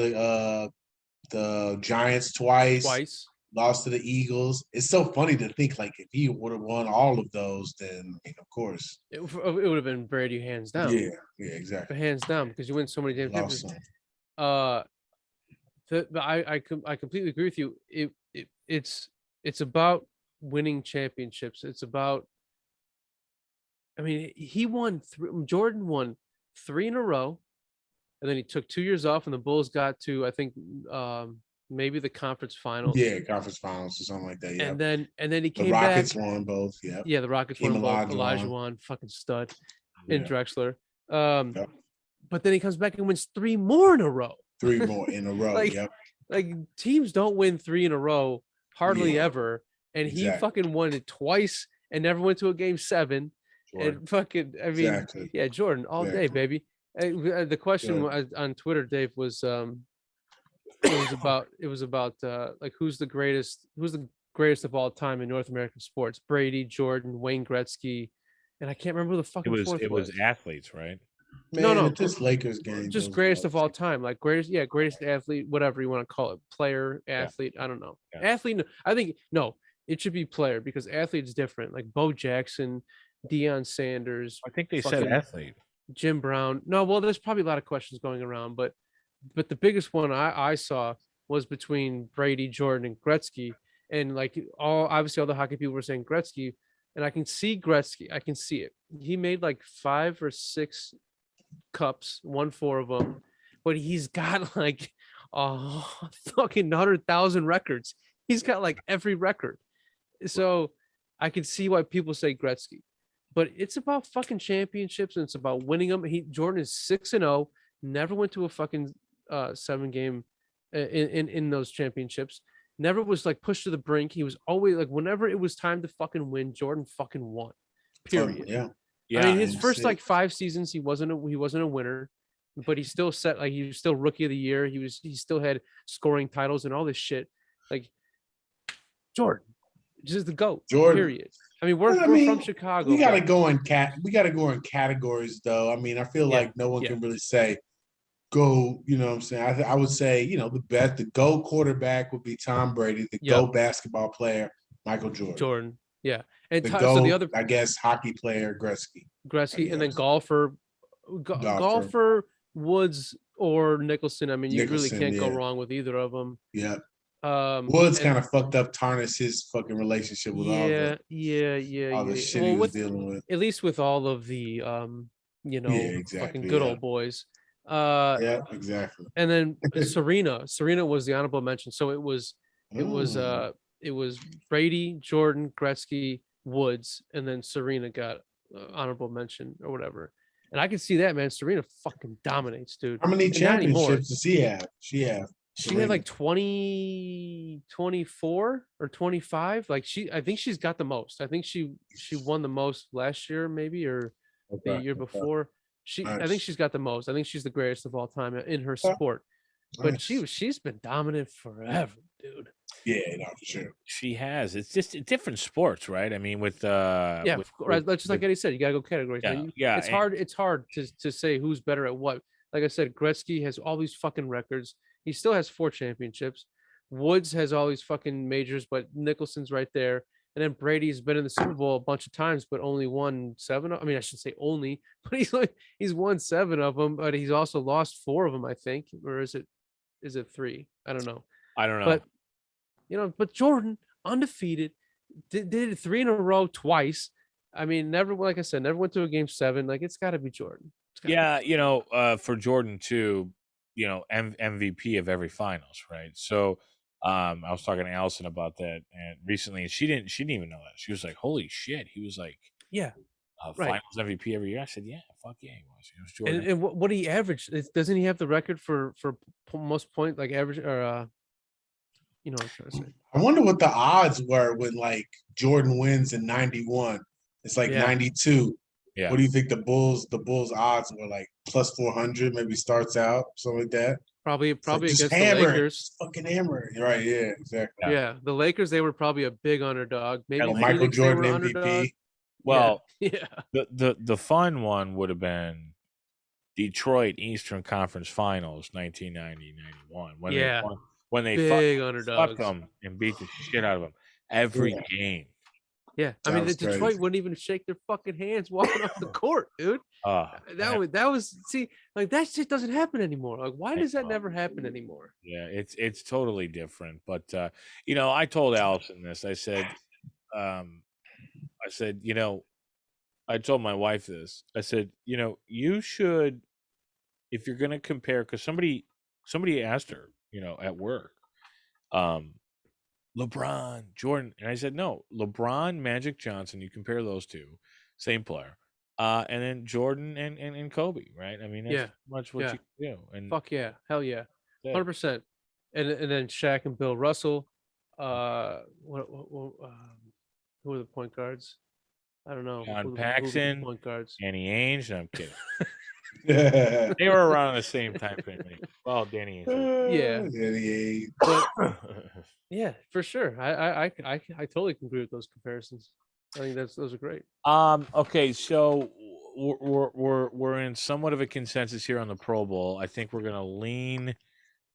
the Giants twice. Lost to the Eagles. It's so funny to think like if he would have won all of those, then I mean, of course, It would have been Brady hands down. yeah, exactly. Hands down, because you win so many damn Lost championships. some. But I completely agree with you. It's about winning championships. It's about. I mean, Jordan won 3 in a row, and then he took 2 years off, and the Bulls got to, I think, maybe the conference finals. Yeah, conference finals or something like that. Yeah, And then he the came Rockets back. won both. Yeah, Yeah, the Rockets Team won both. Olajuwon. Elijah won, fucking stud, and Yeah. Drexler. Yep. But then he comes back and wins 3 more in a row. 3 more in a row. Like, Yep. Like teams don't win 3 in a row hardly Yeah. ever, and he Exactly. fucking won it twice and never went to a game 7. Jordan. And fucking, I mean, Exactly. yeah, Jordan all day, Exactly. baby. The question on Twitter, Dave, was it was about like who's the greatest of all time in North American sports? Brady, Jordan, Wayne Gretzky, and I can't remember who the fucking fourth It was athletes, right? Man, No, if this Lakers game. just goes greatest well, of all time, like greatest athlete, whatever you want to call it, player, athlete, I don't know. Yeah. Athlete, I think no, it should be player, because athlete's different. Like Bo Jackson, Deion Sanders, I think they said fucking athlete. Jim Brown. No, well, there's probably a lot of questions going around, but the biggest one I saw was between Brady, Jordan, and Gretzky, and like obviously all the hockey people were saying Gretzky, and I can see Gretzky, I can see it. He made like 5 or 6 cups, won 4 of them, but he's got like fucking 100,000 records. He's got like every record, so I can see why people say Gretzky. But it's about fucking championships, and it's about winning them. Jordan is 6-0, never went to a fucking 7 game in those championships. never was like pushed to the brink. He was always like, whenever it was time to fucking win, Jordan fucking won. Period. Yeah. Yeah, I mean, his first it. like 5 seasons, he wasn't a winner, but he still set like he was still rookie of the year. He still had scoring titles and all this shit. Like Jordan, just the GOAT. Jordan. Period. I mean, we're from Chicago. We gotta go in categories though. I mean, I feel like no one can really say go, you know what I'm saying? I would say, you know, the GOAT quarterback would be Tom Brady, the GOAT basketball player, Michael Jordan. Yeah. And the so GOAT, the other, I guess, hockey player, Gretzky, and then golfer, Woods or Nicholson. I mean, you really can't go wrong with either of them. Yeah. Woods kind of fucked up, tarnished his fucking relationship with all the shit he was dealing with. At least with all of the, fucking good old boys. Yeah, exactly. And then Serena was the honorable mention. So it was Brady, Jordan, Gretzky, Woods, and then Serena got honorable mention or whatever. And I can see that, man. Serena fucking dominates, dude. How many championships does she have? She had like 20, 24 or 25. Like I think she's got the most. I think she won the most last year, maybe, or the year before. I think she's got the most. I think she's the greatest of all time in her sport. But she's been dominant forever, dude. Yeah, no, for sure. She has. It's just different sports, right? I mean, with just like Eddie said, you gotta go categories. Yeah, It's hard to say who's better at what. Like I said, Gretzky has all these fucking records. He still has 4 championships. Woods has all these fucking majors, but Nicholson's right there. And then Brady's been in the Super Bowl a bunch of times, but only won 7. I mean, I should say only, but he's won 7 of them, but he's also lost 4 of them, I think. Or is it 3? I don't know. But but Jordan, undefeated, did it 3 in a row twice. I mean, never, like I said, never went to a game 7. Like, it's got to be Jordan. For Jordan too, MVP of every finals, right? So I was talking to Allison about that and recently, and she didn't even know that. She was like, holy shit. He was like, finals MVP every year. I said, yeah, fuck yeah, he was. It was Jordan. And what he averaged, doesn't he have the record for most point, like average, or you know what I'm trying to say? I wonder what the odds were when like Jordan wins in 91. It's like 92. Yeah. What do you think the Bulls odds were, like plus 400, maybe starts out, something like that? Probably against the Lakers. Fucking hammer. Right, yeah, exactly. Yeah. The Lakers, they were probably a big underdog. Maybe Michael Jordan MVP. Underdog. Well, the fun one would have been Detroit Eastern Conference Finals 1990-91 when they fucked them and beat the shit out of them every game. Yeah, I mean, Detroit wouldn't even shake their fucking hands walking off the court, dude. That was see, like that shit doesn't happen anymore. Like, why does that never happen anymore? Yeah, it's totally different. But I told Allison this. I said, I told my wife this. I said, you should, if you're gonna compare, because somebody asked her, at work, LeBron, Jordan, and I said, no, LeBron, Magic Johnson, you compare those two, same player, and then Jordan and Kobe, right? I mean, that's much what you do. And fuck yeah, hell yeah, 100%. And then Shaq and Bill Russell, who are the point guards? I don't know. John Paxson, point guards. Danny Ainge. No, I'm kidding. They were around the same time frame. Well, Danny Ainge. Danny Ainge. Yeah, for sure. I totally can agree with those comparisons. I think those are great. Okay, so we're in somewhat of a consensus here on the Pro Bowl. I think we're gonna lean. I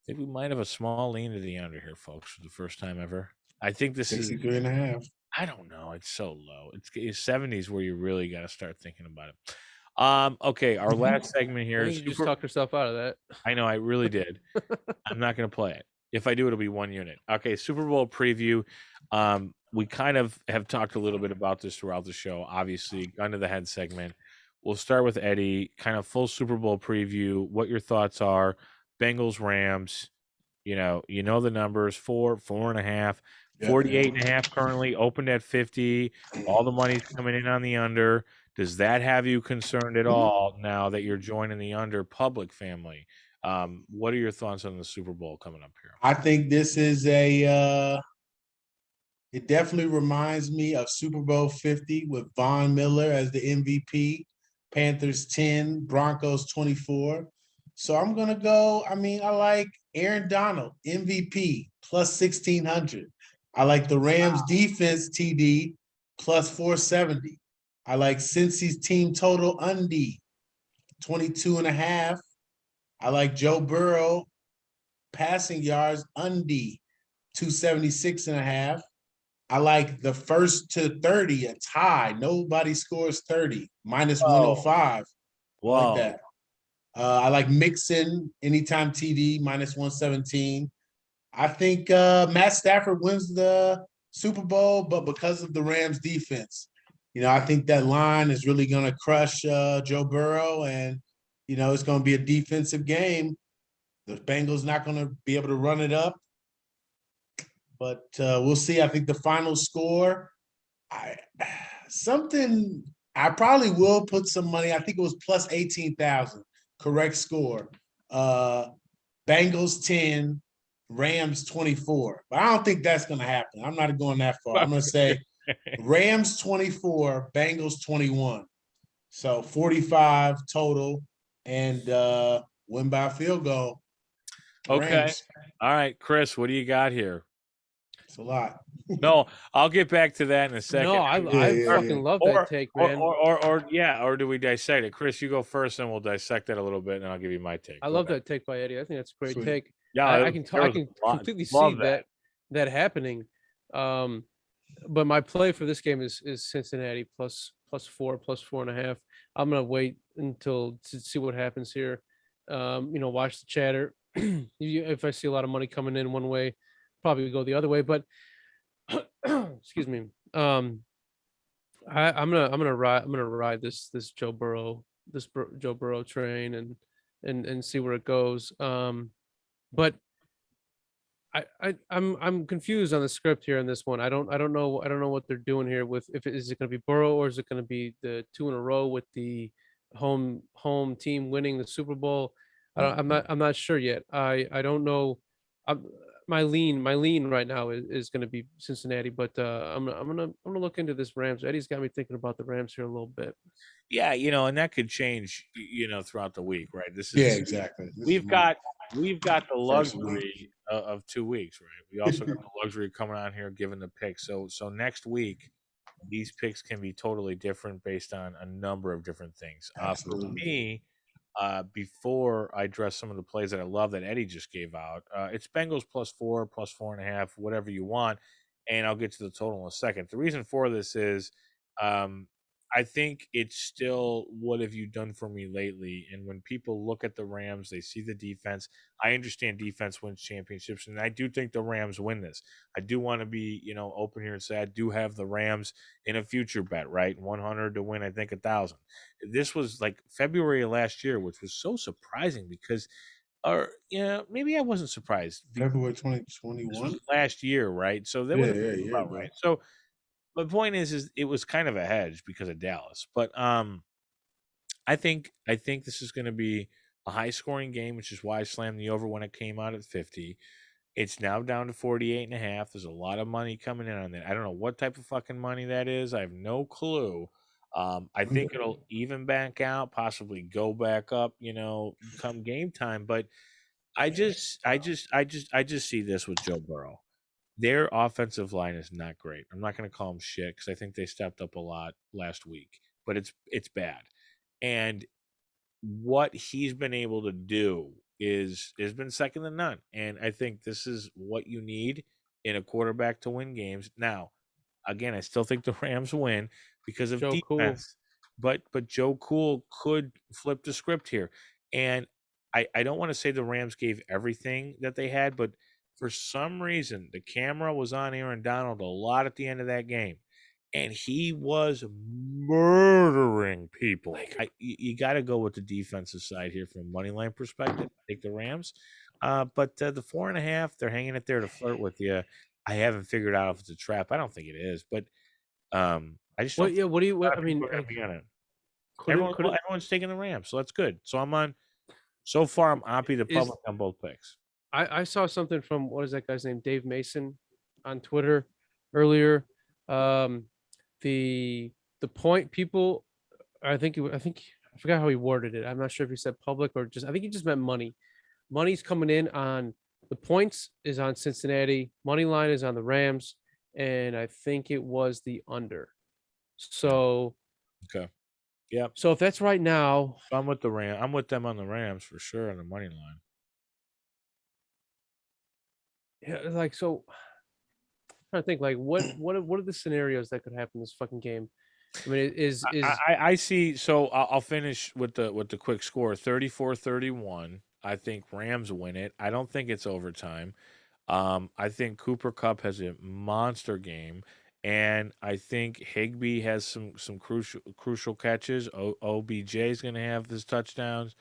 think we might have a small lean to the under here, folks, for the first time ever. I think this is 63.5. I don't know. It's so low. It's 70s where you really got to start thinking about it. Okay, our last segment here. You just talked yourself out of that. I know, I really did. I'm not going to play it. If I do, it'll be 1 unit. Okay, Super Bowl preview. We kind of have talked a little bit about this throughout the show. Obviously, gun to the head segment. We'll start with Eddie. Kind of full Super Bowl preview. What your thoughts are? Bengals, Rams. You know the numbers. 4.5. 48.5 currently, opened at 50. All the money's coming in on the under. Does that have you concerned at all now that you're joining the under public family? What are your thoughts on the Super Bowl coming up here? I think this is it definitely reminds me of Super Bowl 50 with Von Miller as the MVP, Panthers 10, Broncos 24. So I'm going to go, I like Aaron Donald, MVP, plus 1,600. I like the Rams defense, TD, plus 470. I like Cincy's team total undie, 22.5. I like Joe Burrow passing yards undie, 276.5. I like the first to 30, a tie. Nobody scores 30, minus 105. I like that. I like Mixon, anytime TD, minus 117. I think Matt Stafford wins the Super Bowl, but because of the Rams defense, I think that line is really going to crush Joe Burrow, and, it's going to be a defensive game. The Bengals not going to be able to run it up, but we'll see. I think the final score, I probably will put some money. I think it was plus 18,000. Correct score. Bengals 10, Rams 24. But I don't think that's going to happen. I'm not going that far. I'm going to say Rams 24, Bengals 21. So 45 total, and win by a field goal. Okay. Rams. All right, Chris, what do you got here? It's a lot. No, I'll get back to that in a second. No, I fucking love that take, man. Or do we dissect it? Chris, you go first, and we'll dissect that a little bit, and I'll give you my take. I love that take by Eddie. I think that's a great Sweet. take. Yeah, I can completely see that happening. But my play for this game is Cincinnati plus 4, plus 4.5. I'm gonna wait to see what happens here. Watch the chatter. If I see a lot of money coming in one way, probably go the other way. But excuse me. I'm gonna ride this Joe Burrow train and see where it goes. But I'm confused on the script here in this one. I don't know what they're doing here with is it going to be Burrow or is it going to be the 2 in a row with the home team winning the Super Bowl? I'm not sure yet. I don't know. My lean right now is going to be Cincinnati, but I'm gonna look into this Rams. Eddie's got me thinking about the Rams here a little bit. Yeah, and that could change, throughout the week, right? Exactly. We've got the luxury of 2 weeks, right? We also got the luxury of coming on here giving the picks. So next week, these picks can be totally different based on a number of different things. For me, before I address some of the plays that I love that Eddie just gave out, it's Bengals plus 4, plus 4.5, whatever you want, and I'll get to the total in a second. The reason for this is, I think it's still what have you done for me lately? And when people look at the Rams, they see the defense. I understand defense wins championships, and I do think the Rams win this. I do want to be, open here and say I do have the Rams in a future bet, right? 100 to win, I think 1,000. This was like February of last year, which was so surprising because, maybe I wasn't surprised. February 2021 last year, right? So that was about right. So the point is it was kind of a hedge because of Dallas, but I think this is going to be a high scoring game, which is why I slammed the over when it came out at 50. It's now down to 48.5. There's a lot of money coming in on that. I don't know what type of fucking money that is. I have no clue. I think it'll even back out, possibly go back up, come game time. But I just see this with Joe Burrow. Their offensive line is not great. I'm not going to call them shit because I think they stepped up a lot last week, but it's bad. And what he's been able to do has been second to none. And I think this is what you need in a quarterback to win games. Now, again, I still think the Rams win because of Joe defense. Cool. But Joe Cool could flip the script here. And I don't want to say the Rams gave everything that they had, but for some reason, the camera was on Aaron Donald a lot at the end of that game, and he was murdering people. You got to go with the defensive side here from a money line perspective. Take the Rams, but the 4.5, they're hanging it there to flirt with you. I haven't figured out if it's a trap. I don't think it is, but I just don't. What do you? I mean, everyone's taking the Rams, so that's good. So I'm on So far, I'm happy to Is- public on both picks. I saw something from what is that guy's name? Dave Mason on Twitter earlier. The point people, I forgot how he worded it. I'm not sure if he said public or just I think he just meant money. Money's coming in on the points is on Cincinnati, money line is on the Rams, and I think it was the under. So Okay. Yep. So if that's right now, I'm with the Ram. I'm with them on the Rams for sure on the money line. yeah, like so. I'm trying to think like what are the scenarios that could happen in this fucking game? I mean, is I see. So I'll finish with the quick score: 34-31. I think Rams win it. I don't think it's overtime. I think Cooper Kupp has a monster game, and I think Higbee has some crucial catches. OBJ is going to have his touchdowns,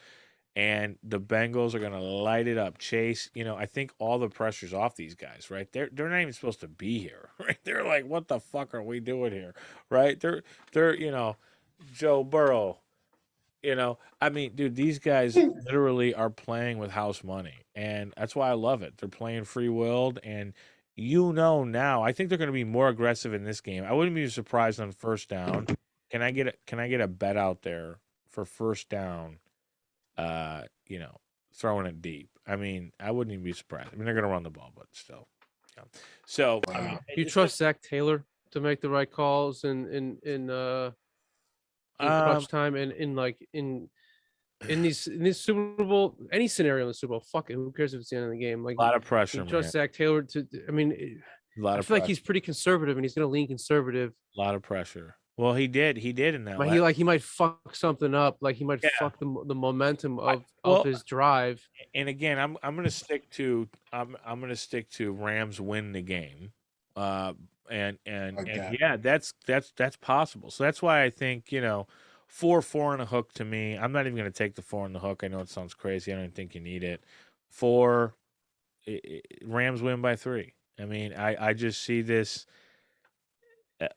and the Bengals are going to light it up. Chase, I think all the pressure's off these guys, right? They're not even supposed to be here, right? They're like, what the fuck are we doing here, right? They're Joe Burrow. I mean, dude, these guys literally are playing with house money, and that's why I love it. They're playing free-willed, and now, I think they're going to be more aggressive in this game. I wouldn't be surprised on first down. Can I get a bet out there for first down? Throwing it deep. I mean, I wouldn't even be surprised. I mean, they're going to run the ball, but still. Yeah. So, I mean, you trust Zach Taylor to make the right calls in crunch time and in this Super Bowl, any scenario in the Super Bowl, fuck it. Who cares if it's the end of the game? Like a lot of pressure. You trust Zach Taylor to? I mean, I feel like he's pretty conservative, and he's going to lean conservative. A lot of pressure. Well, he did in that. But he might fuck something up. Like he might fuck the momentum of his drive. And again, I'm going to stick to Rams win the game. And yeah, that's possible. So that's why I think 4 and a hook to me. I'm not even going to take the 4 on the hook. I know it sounds crazy. I don't even think you need it. 4, Rams win by 3. I mean, I just see this.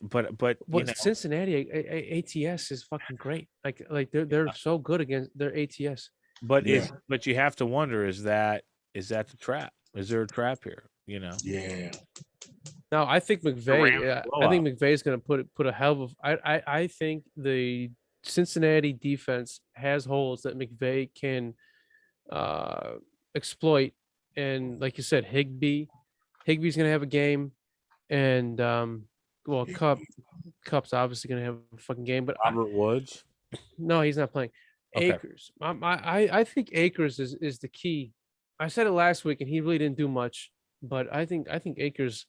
But Cincinnati ATS is fucking great. Like they're so good against their ATS. But you have to wonder, is that the trap? Is there a trap here? Yeah. No, I think McVay. I think McVay is going to put a hell of. I think the Cincinnati defense has holes that McVay can exploit, and like you said, Higbie's going to have a game, and Kupp's obviously going to have a fucking game. But Robert Woods, no, he's not playing. Okay. Akers, I think Akers is the key. I said it last week, and he really didn't do much. But I think Akers,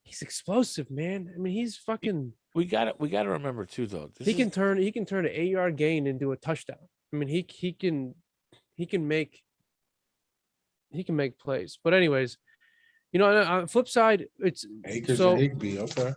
he's explosive, man. I mean, he's fucking. We got to remember too, though. He can turn an 8-yard gain into a touchdown. I mean, he can make plays. But anyways, on the flip side, it's Akers and Higbee. Okay,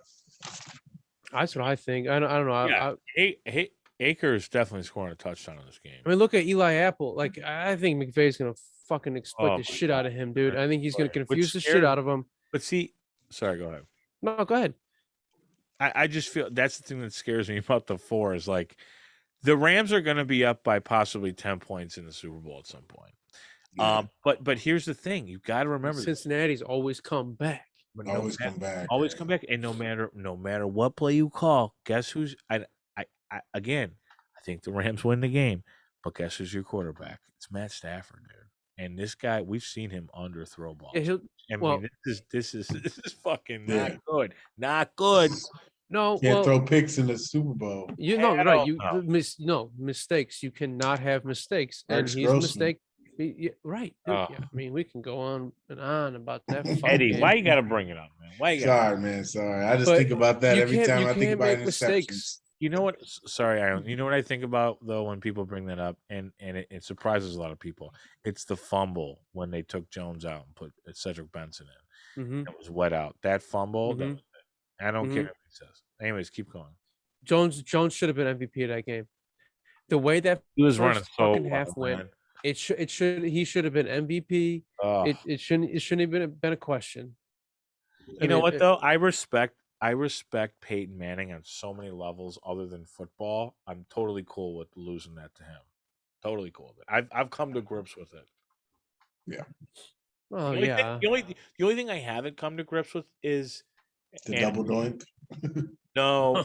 that's what I think. I don't know. Yeah. Akers definitely scoring a touchdown in this game. I mean, look at Eli Apple. Like, I think McVay's gonna fucking exploit the shit out of him, dude. I think he's gonna confuse the shit out of him. But see, sorry, go ahead. No, go ahead. I just feel that's the thing that scares me about the 4 is like the Rams are going to be up by possibly 10 points in the Super Bowl at some point. Yeah. But here's the thing: you've got to remember Cincinnati's always come back. Always come back. Always come back, and no matter what play you call, guess who's again? I think the Rams win the game, but guess who's your quarterback? It's Matt Stafford, dude. And this guy, we've seen him underthrow balls. Yeah, this is fucking not good. Not good. No, can't throw picks in the Super Bowl. Right. Mistakes. You cannot have mistakes, and he's a mistake. Right. Yeah, I mean, we can go on and on about that. Eddie, why you got to bring it up, man? Why you Sorry, man. Sorry. I just think about that every time I think about mistakes. You know what? Sorry, Aaron. You know what I think about, though, when people bring that up, and it surprises a lot of people? It's the fumble when they took Jones out and put Cedric Benson in. Mm-hmm. It was wet out. That fumble, that was it. I don't care what he says. Anyways, keep going. Jones should have been MVP of that game. The way that he was running so half went, he should have been MVP. It shouldn't have been a question. You know what, though? I respect Peyton Manning on so many levels other than football. I'm totally cool with losing that to him. Totally cool with it. I've come to grips with it. Oh The only yeah. thing, the only thing I haven't come to grips with is The and double doink. no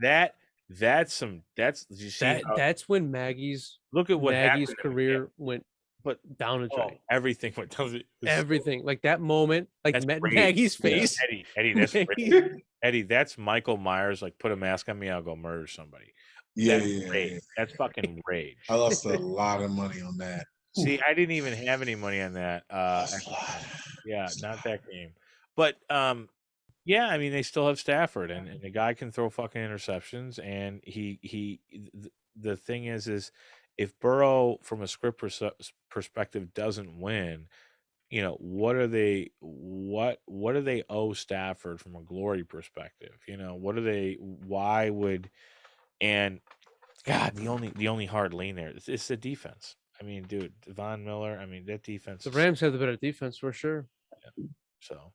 that's did you see how, That's when Maggie's look at what Maggie's happened career went but down a drain. everything went down. Everything, like that moment, like That's rage. Maggie's Yeah. face. Eddie, that's Maggie- rage. Eddie, that's Michael Myers. Like, put a mask on me, I'll go murder somebody. Yeah, That's yeah, rage. yeah. That's fucking rage. I lost a lot of money on that. See, I didn't even have any money on that. Lost a lot. Yeah, not that game. But yeah, I mean they still have Stafford, and the guy can throw fucking interceptions, and the thing is if Burrow from a script perspective doesn't win, you know, what do they owe Stafford from a glory perspective? You know, why would and God, the only hard lean there is the defense. I mean, dude, Von Miller, I mean that defense The is Rams have the better defense for sure. so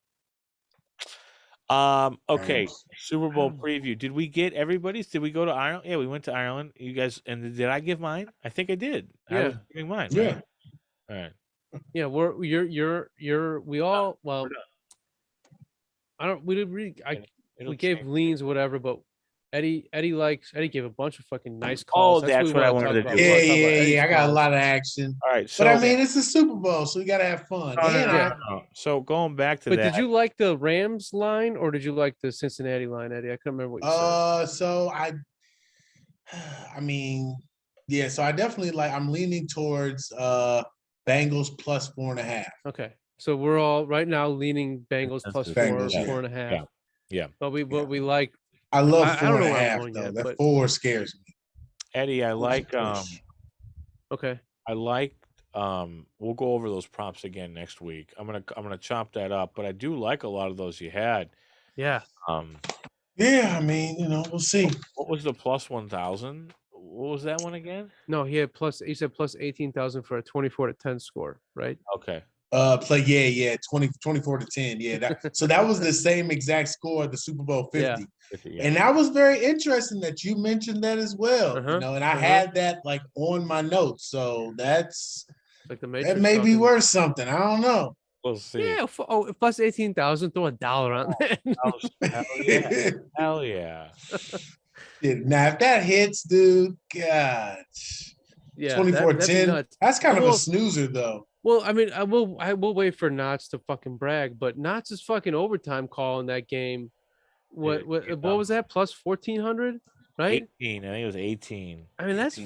okay, Rams. Super Bowl preview. Did we get everybody's? Did we go to Ireland? Yeah, we went to Ireland. You guys, and did I give mine? I think I did. I was Yeah. giving mine. Yeah. Right? All right. Yeah, we all well. We're done. I don't. We did. It'll We gave change. leans or whatever, but Eddie gave a bunch of fucking nice calls. Oh, that's what I wanted to do. We Yeah, wanna talk about yeah, Eddie's yeah. I got a calls. lot of action. All right. So, But I mean, it's a Super Bowl, so we gotta have fun. no, no, And no, no. So going back to But that, did you like the Rams line or did you like the Cincinnati line, Eddie? I couldn't remember what you said. So I mean, yeah, so I definitely I'm leaning towards Bengals plus 4.5. Okay, so we're all right now leaning Bengals That's plus good. Bengals, yeah. 4.5. Yeah. But we like. I love I 4 don't and know a where I'm half going though. yet, That but- 4 scares me. Eddie, I like Okay. we'll go over those props again next week. I'm gonna chop that up, but I do like a lot of those you had. Yeah. Yeah, I mean, we'll see. What was the plus 1,000? What was that one again? No, he said plus 18,000 for a 24-10 score, right? Okay. Play 24 to 10. Yeah. So that was the same exact score at the Super Bowl 50. Yeah. And that was very interesting that you mentioned that as well. Uh-huh, And I had that on my notes. So that's Like the Matrix. that may be talking. worth something. I don't know. We'll see. Yeah. Plus 18,000. Throw $1 on that. Hell yeah. Hell yeah. Now if that hits, dude, God. Yeah. 24-10. That's kind of a snoozer though. Well, I mean, I will wait for Knotz to fucking brag, but Knotz's fucking overtime call in that game. What was that? Plus 1,400, right? 18. I think it was 18. I mean, that's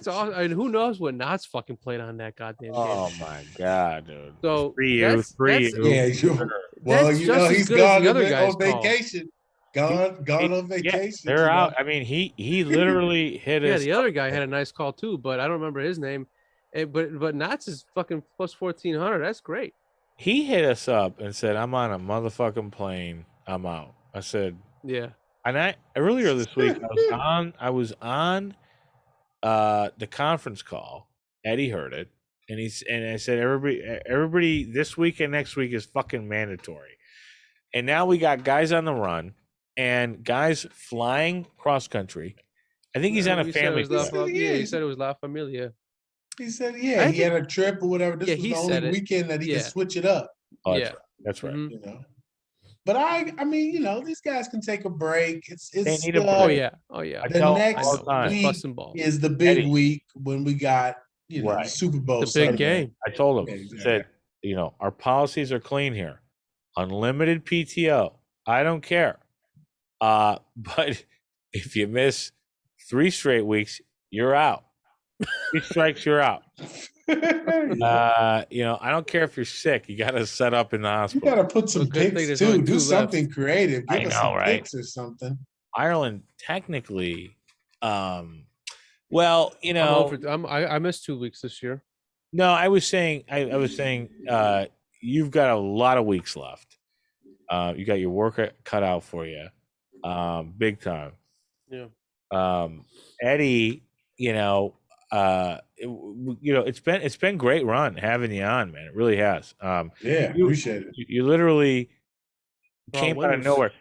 awesome. I mean, who knows what Knotz fucking played on that goddamn game? Oh my god, dude. So Free that's- you. Yeah, well, That's just as he's good as gone the other on guy's call. vacation. Gone on vacation. They're out. I mean, he literally hit Yeah, us. the other guy had a nice call too, but I don't remember his name. But Knotz is fucking plus 1,400. That's great. He hit us up and said, "I'm on a motherfucking plane. I'm out." I said, Yeah. and I earlier this week I was on the conference call. Eddie heard it, and I said, everybody this week and next week is fucking mandatory. And now we got guys on the run and guys flying cross country. I think he's on a family trip. He said it was La Familia. He said, he had a trip or whatever. This was he the said only it. weekend that he could switch it up. Oh, Yeah. that's right. Mhm. But I mean, these guys can take a break. They need a break. Oh yeah. I The tell next all the time. week Busting balls. is the big Eddie. week when we got the Right. Super Bowl. The big Sunday. game. I told him, Exactly. said, our policies are clean here. Unlimited PTO. I don't care. But if you miss 3 straight weeks, you're out. 3 strikes, you're out. I don't care if you're sick. You got to set up in the You hospital. got to put some Well, good thing picks there's too. only Do 2 something creative. Give I us know, some right? picks or something. Ireland, technically, I missed 2 weeks this year. no, I was saying, you've got a lot of weeks left. You got your work cut out for you, big time. Yeah. Eddie, it's been great run having you on, man. It really has. Yeah, appreciate it. You literally We're all came out of winners. nowhere.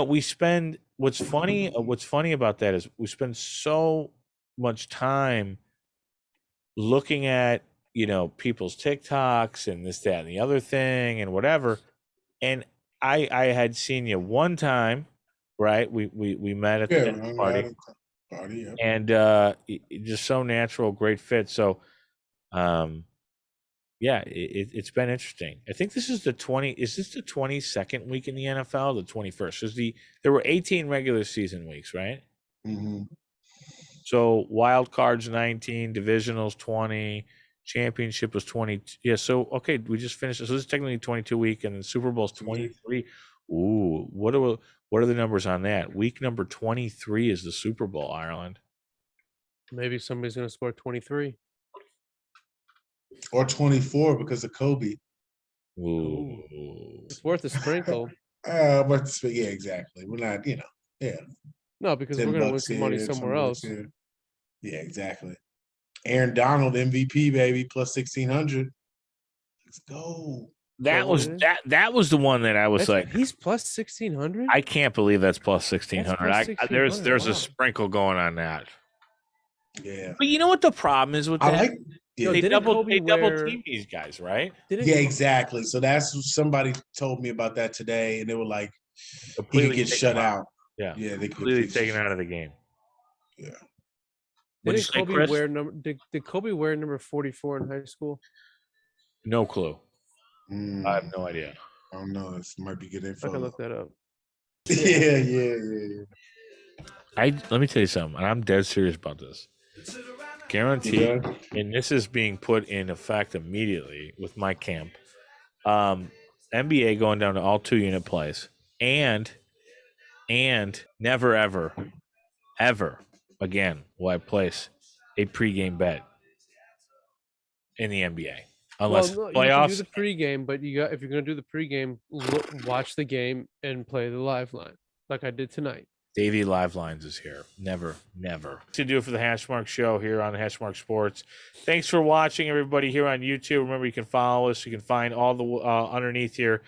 We spend what's funny about that is we spend so much time looking at, people's TikToks and this, that, and the other thing and whatever. And I had seen you one time, right? We met at the dance party, Yeah. and just so natural, great fit. So, yeah, it's been interesting. I think this is the 22nd week in the NFL, the 21st? Because there were 18 regular season weeks, right? Mm-hmm. So wild cards 19, divisionals 20, championship was 20. Yeah, so okay, we just finished. So this is technically 22 week, and the Super Bowl's 23. Ooh, what are the numbers on that? Week number 23 is the Super Bowl, Ireland. Maybe somebody's going to score 23 or 24 because of Kobe. Ooh. It's worth a sprinkle. But yeah, exactly. We're not, yeah. No, because we're going to win some money somewhere else. Yeah, exactly. Aaron Donald MVP, baby, plus 1,600. Let's go. That was the one that I was like, he's plus 1,600. I can't believe that's plus 1,600. There's a sprinkle going on that. Yeah, but you know what the problem is with that? They double team these guys, right? Yeah, exactly. So that's somebody told me about that today, and they were like, he could get shut out. Yeah, they completely taken out of the game. Yeah. Did Kobe wear Did Kobe wear number 44 in high school? No clue. I have no idea. I don't know. This might be good info. I can look that up. Yeah. Let me tell you something, and I'm dead serious about this. Guaranteed, and this is being put in effect immediately with my camp. NBA going down to all 2-unit plays, and never ever again will I place a pregame bet in the NBA unless playoffs. You can do the pregame, but if you're going to do the pregame, watch the game and play the live line like I did tonight. Davey Livelines is here. Never. To do it for the Hashmark Show here on Hashmark Sports. Thanks for watching, everybody, here on YouTube. Remember, you can follow us. You can find all the underneath here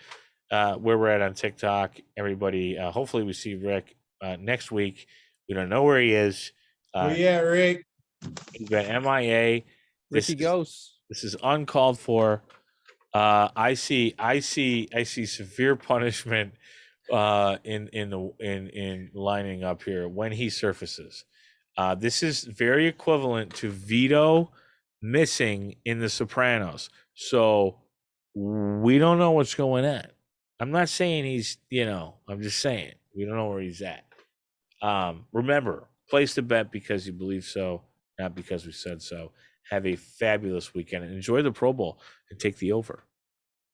where we're at on TikTok. Everybody, hopefully we see Rick next week. We don't know where he is. Rick. He's been MIA. Ricky Ghost. This is uncalled for. I see severe punishment in lining up here when he surfaces. This is very equivalent to Vito missing in The Sopranos. So we don't know what's going on. I'm not saying he's, I'm just saying we don't know where he's at. Remember, place the bet because you believe so, not because we said so. Have a fabulous weekend and enjoy the Pro Bowl and take the over.